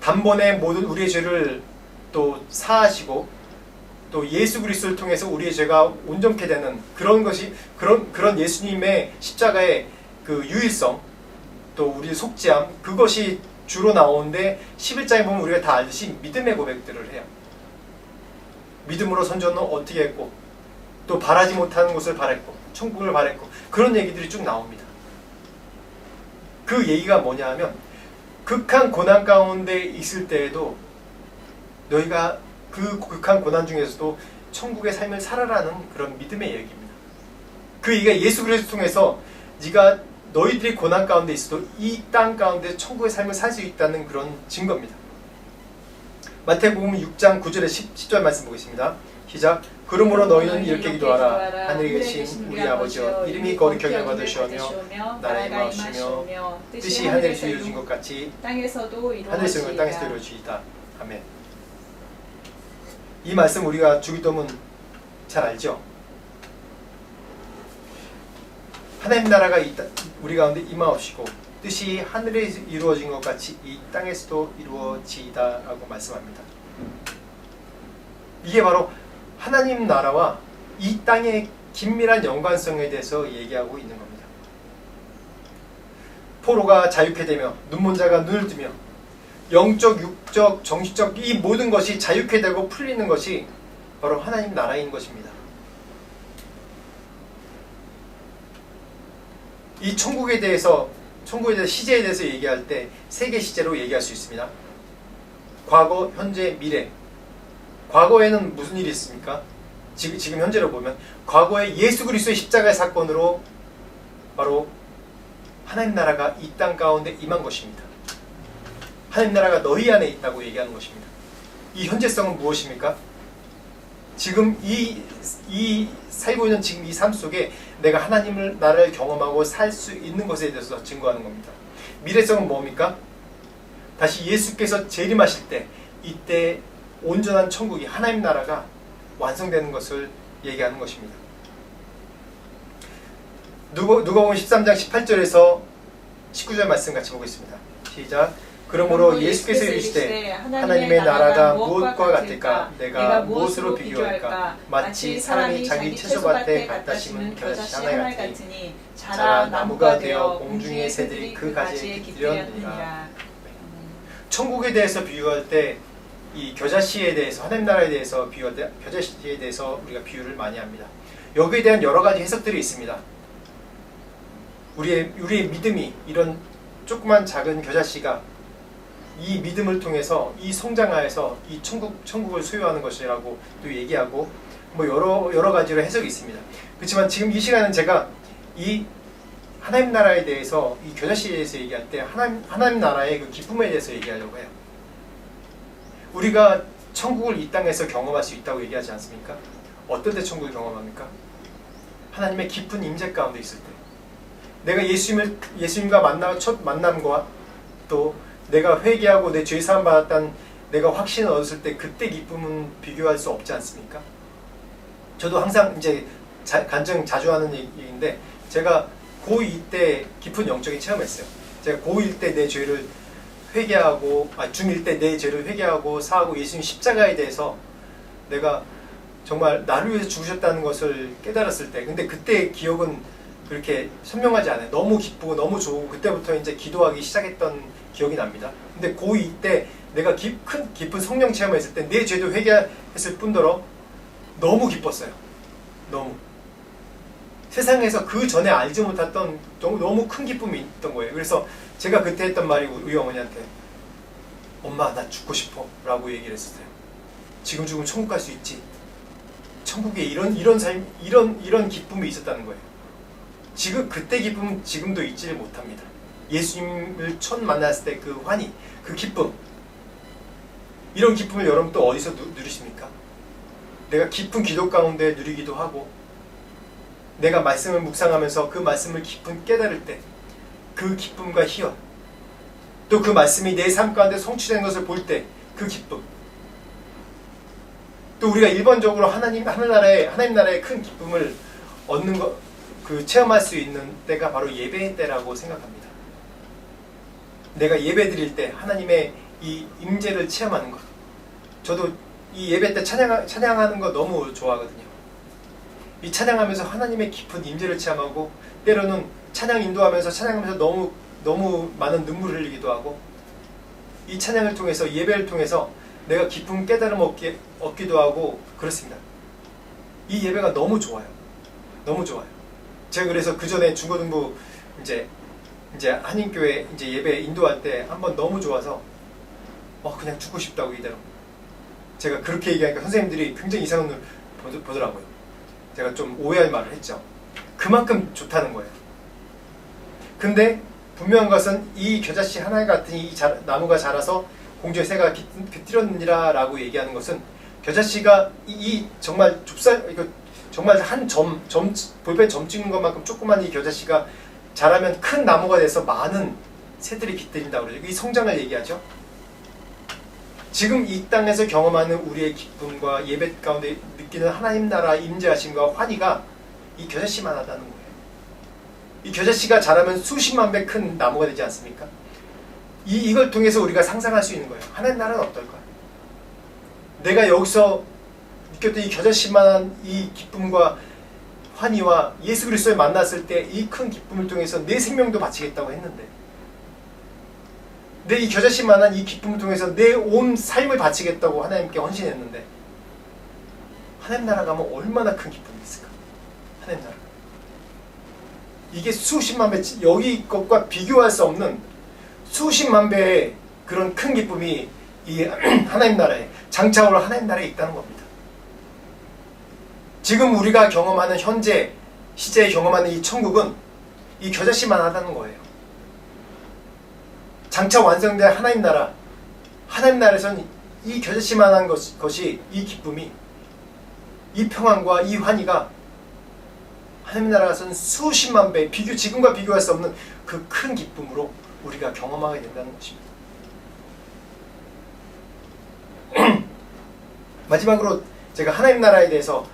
단번에 모든 우리의 죄를 또 사하시고 또 예수 그리스도를 통해서 우리의 죄가 온전케 되는 그런 것이 그런 예수님의 십자가의 그 유일성, 또 우리의 속죄함, 그것이 주로 나오는데 11장에 보면 우리가 다 알듯이 믿음의 고백들을 해요. 믿음으로 선조는 어떻게 했고 또 바라지 못하는 것을 바랬고 천국을 바랬고 그런 얘기들이 쭉 나옵니다. 그 얘기가 뭐냐 하면 극한 고난 가운데 있을 때에도 너희가 그 극한 고난 중에서도 천국의 삶을 살아라는 그런 믿음의 얘기입니다. 그 얘기가 예수 그리스도 통해서 네가 너희들이 고난 가운데 있어도 이 땅 가운데 천국의 삶을 살 수 있다는 그런 증거입니다. 마태복음 6장 9절에 10절 말씀 보겠습니다. 시작. 그러므로 너희는 이렇게 기도하라. 하늘에 계신 우리 아버지여 이름이 거룩하게 받으시오며 나라에 임하시오며 뜻이 하늘에서 이루어진 것 같이 땅에서도 하늘에서 이루어지이다. 아멘. 이 말씀 우리가 주기도문 잘 알죠? 하나님 나라가 우리 가운데 임하옵시고 뜻이 하늘에 이루어진 것 같이 이 땅에서도 이루어지이다 라고 말씀합니다. 이게 바로 하나님 나라와 이 땅의 긴밀한 연관성에 대해서 얘기하고 있는 겁니다. 포로가 자유케 되며 눈먼 자가 눈을 뜨며 영적, 육적, 정신적 이 모든 것이 자유케 되고 풀리는 것이 바로 하나님 나라인 것입니다. 이 천국에 대해서 시제에 대해서 얘기할 때 세 개 시제로 얘기할 수 있습니다. 과거, 현재, 미래. 과거에는 무슨 일이 있습니까? 지금 현재로 보면 과거에 예수 그리스도의 십자가의 사건으로 바로 하나님 나라가 이 땅 가운데 임한 것입니다. 하나님 나라가 너희 안에 있다고 얘기하는 것입니다. 이 현재성은 무엇입니까? 지금 이 살고 있는 지금 이 삶 속에 내가 하나님을 나라를 경험하고 살 수 있는 것에 대해서 증거하는 겁니다. 미래성은 뭡니까? 다시 예수께서 재림하실 때 이때 온전한 천국이 하나님 나라가 완성되는 것을 얘기하는 것입니다. 누가복음 13장 18절에서 19절 말씀 같이 보겠습니다. 시작. 그러므로 예수께서 이르시되 하나님의 나라가 무엇과 같을까? 내가 무엇으로 비교할까? 마치 사람이 자기 채소밭에 갖다 심은 겨자씨 하나 같으니 자라 나무가 되어 공중의 새들이 그 가지에 깃들였느니라. 천국에 대해서 비유할 때 이 겨자씨에 대해서 하나님 나라에 대해서 비유할 때 겨자씨에 대해서 우리가 비유를 많이 합니다. 여기에 대한 여러 가지 해석들이 있습니다. 우리의 믿음이 이런 조그만 작은 겨자씨가 이 믿음을 통해서 이 성장하여서 이 천국을 소유하는 것이라고 또 얘기하고 뭐 여러 가지로 해석이 있습니다. 그렇지만 지금 이 시간은 제가 이 하나님 나라에 대해서 이 겨자씨에 대해서 얘기할 때 하나님 나라의 그 기쁨에 대해서 얘기하려고 해요. 우리가 천국을 이 땅에서 경험할 수 있다고 얘기하지 않습니까? 어떤 때 천국을 경험합니까? 하나님의 깊은 임재 가운데 있을 때, 내가 예수님과 첫 만남과 또 내가 회개하고 내 죄 사함 받았다는 내가 확신을 얻었을 때 그때 기쁨은 비교할 수 없지 않습니까? 저도 항상 이제 간증 자주 하는 얘기인데, 제가 고2 때 깊은 영적인 체험했어요. 제가 고1 때 내 죄를 회개하고, 중1 때 내 죄를 회개하고 사하고 예수님 십자가에 대해서 내가 정말 나를 위해서 죽으셨다는 것을 깨달았을 때, 근데 그때 기억은 그렇게 선명하지 않아요. 너무 기쁘고 너무 좋고 그때부터 이제 기도하기 시작했던 기억이 납니다. 근데 고2 때 내가 깊은 성령 체험했을 때 내 죄도 회개했을 뿐더러 너무 기뻤어요. 너무. 세상에서 그 전에 알지 못했던 너무 큰 기쁨이 있던 거예요. 그래서 제가 그때 했던 말이 우리 어머니한테, 엄마 나 죽고 싶어 라고 얘기를 했었어요. 지금 죽으면 천국 갈 수 있지. 천국에 이런 삶, 이런 기쁨이 있었다는 거예요. 지금 그때 기쁨은 지금도 잊지를 못합니다. 예수님을 첫 만났을 때 그 환희, 그 기쁨, 이런 기쁨을 여러분 또 어디서 누리십니까? 내가 깊은 기도 가운데 누리기도 하고, 내가 말씀을 묵상하면서 그 말씀을 깊은 깨달을 때 그 기쁨과 희열, 또 그 말씀이 내 삶 가운데 성취된 것을 볼 때 그 기쁨, 또 우리가 일반적으로 하나님 나라의 큰 기쁨을 얻는 것, 체험할 수 있는 때가 바로 예배의 때라고 생각합니다. 내가 예배 드릴 때 하나님의 이 임재를 체험하는 것. 저도 이 예배 때 찬양하는 거 너무 좋아하거든요. 이 찬양하면서 하나님의 깊은 임재를 체험하고, 때로는 찬양 인도하면서 찬양하면서 너무 많은 눈물을 흘리기도 하고, 이 찬양을 통해서, 예배를 통해서 내가 깊은 깨달음 얻기도 하고 그렇습니다. 이 예배가 너무 좋아요. 너무 좋아요. 제가 그래서 그 전에 중고등부 이제 한인교회 이제 예배 인도할 때 한번 너무 좋아서 그냥 죽고 싶다고 이대로. 제가 그렇게 얘기하니까 선생님들이 굉장히 이상한 눈을 보더라고요. 제가 좀 오해할 말을 했죠. 그만큼 좋다는 거예요. 근데 분명한 것은 이 겨자씨 하나 같은 이 나무가 자라서 공중에 새가 깃들었느니라 라고 얘기하는 것은, 겨자씨가 정말 정말 한 볼펜 점 찍는 것만큼 조그만 이 겨자씨가 자라면 큰 나무가 돼서 많은 새들이 깃들인다고 그러죠. 이 성장을 얘기하죠. 지금 이 땅에서 경험하는 우리의 기쁨과 예배 가운데 느끼는 하나님 나라 임재하심과 환희가 이 겨자씨만 하다는 거예요. 이 겨자씨가 자라면 수십만 배 큰 나무가 되지 않습니까? 이걸 통해서 우리가 상상할 수 있는 거예요. 하나님 나라는 어떨까? 내가 여기서 느꼈던 이 겨자씨만한 이 기쁨과 환희와 예수 그리스도를 만났을 때 이 큰 기쁨을 통해서 내 생명도 바치겠다고 했는데, 내 이 겨자씨만한 이 기쁨을 통해서 내 온 삶을 바치겠다고 하나님께 헌신했는데, 하나님 나라 가면 얼마나 큰 기쁨이 있을까? 하나님 나라. 이게 수십만 배, 여기 것과 비교할 수 없는 수십만 배의 그런 큰 기쁨이 이 하나님 나라에, 장차오를 하나님 나라에 있다는 겁니다. 지금 우리가 경험하는 현재 시제에 경험하는 이 천국은 이 겨자씨만 하다는 거예요. 장차 완성될 하나님 나라, 하나님 나라에서는 이 겨자씨만한 것이, 이 기쁨이, 이 평안과 이 환희가 하나님 나라에서는 수십만 배, 지금과 비교할 수 없는 그 큰 기쁨으로 우리가 경험하게 된다는 것입니다. 마지막으로 제가 하나님 나라에 대해서,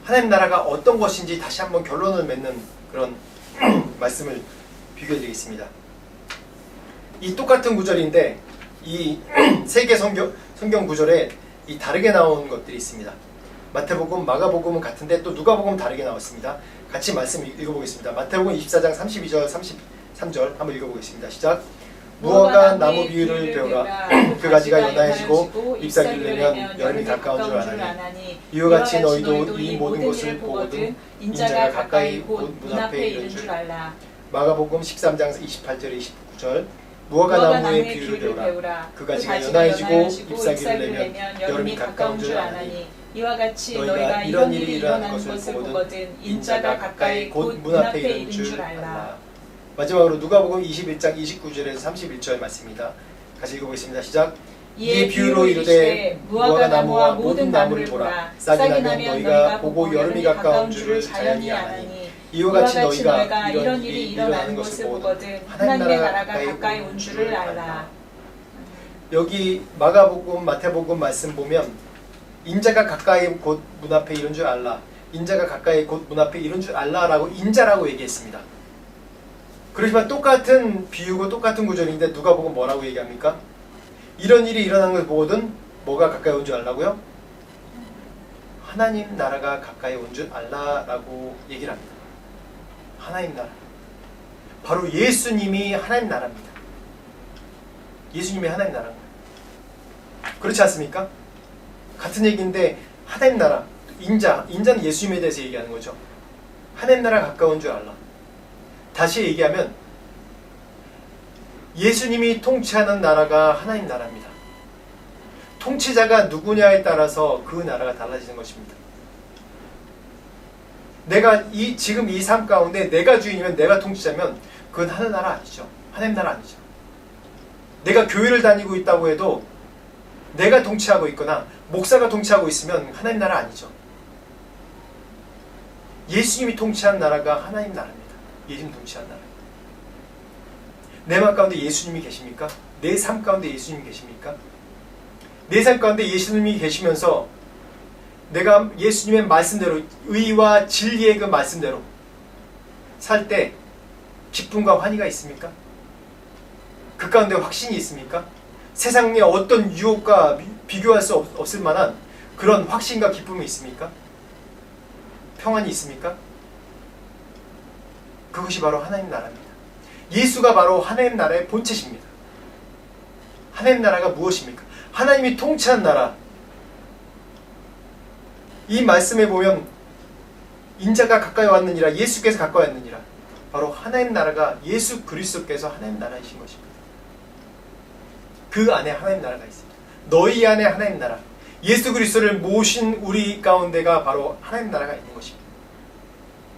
하나님 나라가 어떤 것인지 다시 한번 결론을 맺는 그런 말씀을 비교해 드리겠습니다. 이 똑같은 구절인데 이 세 개 성경 구절에 이 다르게 나온 것들이 있습니다. 마태복음, 마가복음은 같은데 또 누가복음은 다르게 나왔습니다. 같이 말씀 읽어보겠습니다. 마태복음 24장 32절 33절 한번 읽어보겠습니다. 시작. 무화과 나무 비유를 배우라. 그 가지가 연하여지고 잎사귀를 내면 여름이 가까운 줄 아나니, 이와 같이 너희도 이 모든 것을 보거든 인자가 가까이 곧 문 앞에 이른 줄 알라. 마가복음 13장 28절 29절. 무화과 나무의 비유를 배우라. 그 가지가 연하여지고 잎사귀를 내면 여름이 가까운 줄 아나니, 이와 같이 너희가 이런 일이 일어나는 것을 보거든 인자가 가까이 곧 문 앞에 이른 줄 알라. 마지막으로 누가복음 21장 29절에서 31절 말씀입니다. 같이 읽어보겠습니다. 시작. 이에 비유로 이르되 무화과 나무와 모든 나무를 보라. 싹이 나면 너희가 보고 여름이 가까운 줄을 자연히 아나니 이와 같이 너희가 이런 일이 일어나는 것을 보거든 하나님의 나라가 가까이 온 줄을 알라. 여기 마가복음, 마태복음 말씀 보면 인자가 가까이 곧 문 앞에 이런 줄 알라. 인자가 가까이 곧 문 앞에 이런 줄 알라라고 인자라고 얘기했습니다. 그렇지만 똑같은 비유고 똑같은 구절인데 누가복음 뭐라고 얘기합니까? 이런 일이 일어나는 것을 보거든 뭐가 가까이 온 줄 알라고요? 하나님 나라가 가까이 온 줄 알라라고 얘기를 합니다. 하나님 나라. 바로 예수님이 하나님 나라입니다. 예수님이 하나님 나라인 거예요. 그렇지 않습니까? 같은 얘기인데 하나님 나라, 인자는 예수님에 대해서 얘기하는 거죠. 하나님 나라 가까운 줄 알라. 다시 얘기하면 예수님이 통치하는 나라가 하나님 나라입니다. 통치자가 누구냐에 따라서 그 나라가 달라지는 것입니다. 내가 지금 이 삶 가운데 내가 주인이면 내가 통치자면 그건 하나님 나라 아니죠. 하나님 나라 아니죠. 내가 교회를 다니고 있다고 해도 내가 통치하고 있거나 목사가 통치하고 있으면 하나님 나라 아니죠. 예수님이 통치한 나라가 하나님 나라입니다. 예수님 통치한 나라. 내 마음 가운데 예수님이 계십니까? 내 삶 가운데 예수님이 계십니까? 내 삶 가운데 예수님이 계시면서 내가 예수님의 말씀대로 의와 진리의 그 말씀대로 살 때 기쁨과 환희가 있습니까? 그 가운데 확신이 있습니까? 세상의 어떤 유혹과 비교할 수 없을 만한 그런 확신과 기쁨이 있습니까? 평안이 있습니까? 그것이 바로 하나님 나라입니다. 예수가 바로 하나님 나라의 본체십니다. 하나님 나라가 무엇입니까? 하나님이 통치한 나라. 이 말씀에 보면 인자가 가까이 왔느니라, 예수께서 가까이 왔느니라. 바로 하나님 나라가 예수 그리스도께서 하나님 나라이신 것입니다. 그 안에 하나님 나라가 있습니다. 너희 안에 하나님 나라. 예수 그리스도를 모신 우리 가운데가 바로 하나님 나라가 있는 것입니다.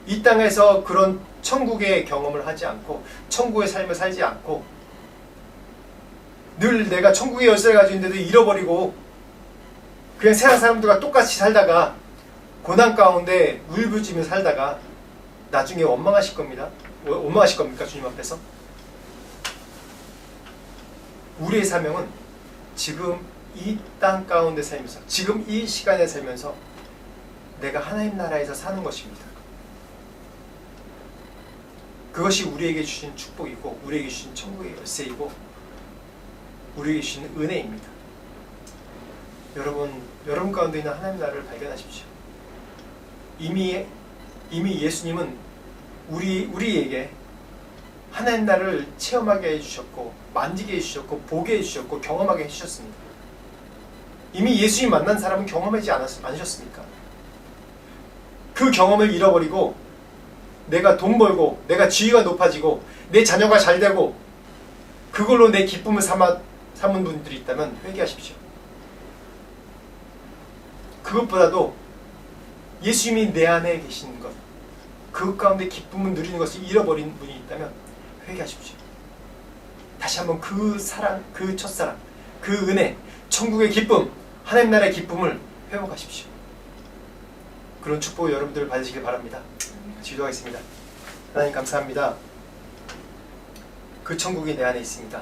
이 땅에서 그런 천국의 경험을 하지 않고 천국의 삶을 살지 않고 늘 내가 천국의 열쇠를 가지고 있는데도 잃어버리고 그냥 세상 사람들과 똑같이 살다가 고난 가운데 울부짖으며 살다가 나중에 원망하실 겁니다. 원망하실 겁니까? 주님 앞에서? 우리의 사명은 지금 이 땅 가운데 살면서 지금 이 시간에 살면서 내가 하나님 나라에서 사는 것입니다. 그것이 우리에게 주신 축복이고 우리에게 주신 천국의 열쇠이고 우리에게 주신 은혜입니다. 여러분 가운데 있는 하나님 나라를 발견하십시오. 이미 예수님은 우리에게 하나님 나라를 체험하게 해주셨고 만지게 해주셨고 보게 해주셨고 경험하게 해주셨습니다. 이미 예수님 만난 사람은 경험하지 않으셨습니까? 그 경험을 잃어버리고 내가 돈 벌고 내가 지위가 높아지고 내 자녀가 잘 되고 그걸로 내 기쁨을 삼은 분들이 있다면 회개하십시오. 그것보다도 예수님이 내 안에 계신 것, 그 가운데 기쁨을 누리는 것을 잃어버린 분이 있다면 회개하십시오. 다시 한번 그 사랑, 그 첫사랑, 그 은혜, 천국의 기쁨, 하나님 나라의 기쁨을 회복하십시오. 그런 축복 여러분들 받으시길 바랍니다. 기도하겠습니다. 하나님 감사합니다. 그 천국이 내 안에 있습니다.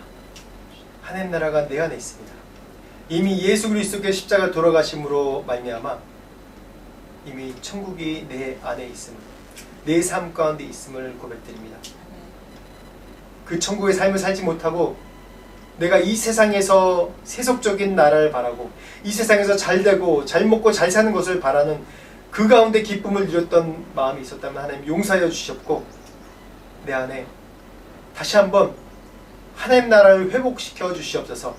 하나님 나라가 내 안에 있습니다. 이미 예수 그리스도께 십자가 돌아가심으로 말미암아 이미 천국이 내 안에 있음을, 내 삶 가운데 있음을 고백드립니다. 그 천국의 삶을 살지 못하고 내가 이 세상에서 세속적인 나라를 바라고 이 세상에서 잘 되고 잘 먹고 잘 사는 것을 바라는 그 가운데 기쁨을 누렸던 마음이 있었다면 하나님 용서하여 주셨고 내 안에 다시 한번 하나님 나라를 회복시켜 주시옵소서.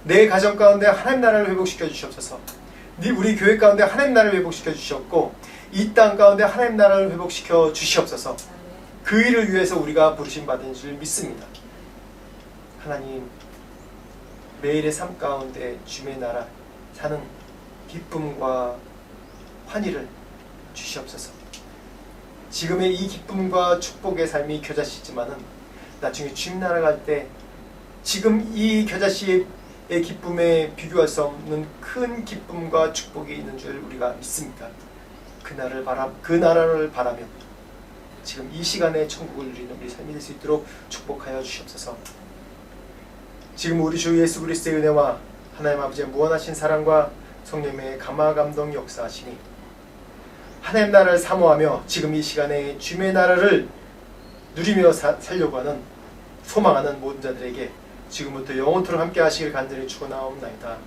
내 가정 가운데 하나님 나라를 회복시켜 주시옵소서. 우리 교회 가운데 하나님 나라를 회복시켜 주셨고 이 땅 가운데 하나님 나라를 회복시켜 주시옵소서. 그 일을 위해서 우리가 부르심 받은 줄 믿습니다. 하나님 매일의 삶 가운데 주의 나라 사는 기쁨과 환희를 주시옵소서. 지금의 이 기쁨과 축복의 삶이 겨자씨지만은 나중에 주님 나라 갈 때 지금 이 겨자씨의 기쁨에 비교할 수 없는 큰 기쁨과 축복이 있는 줄 우리가 믿습니다. 그 나라를 바라며 지금 이 시간에 천국을 누리는 우리 삶이 될 수 있도록 축복하여 주시옵소서. 지금 우리 주 예수 그리스도의 은혜와 하나님 아버지의 무한하신 사랑과 성령의 감화감동 역사하시니 하나님 나라를 사모하며 지금 이 시간에 주님의 나라를 누리며 살려고 하는 소망하는 모든 자들에게 지금부터 영원토록 함께 하시길 간절히 축원하옵나이다.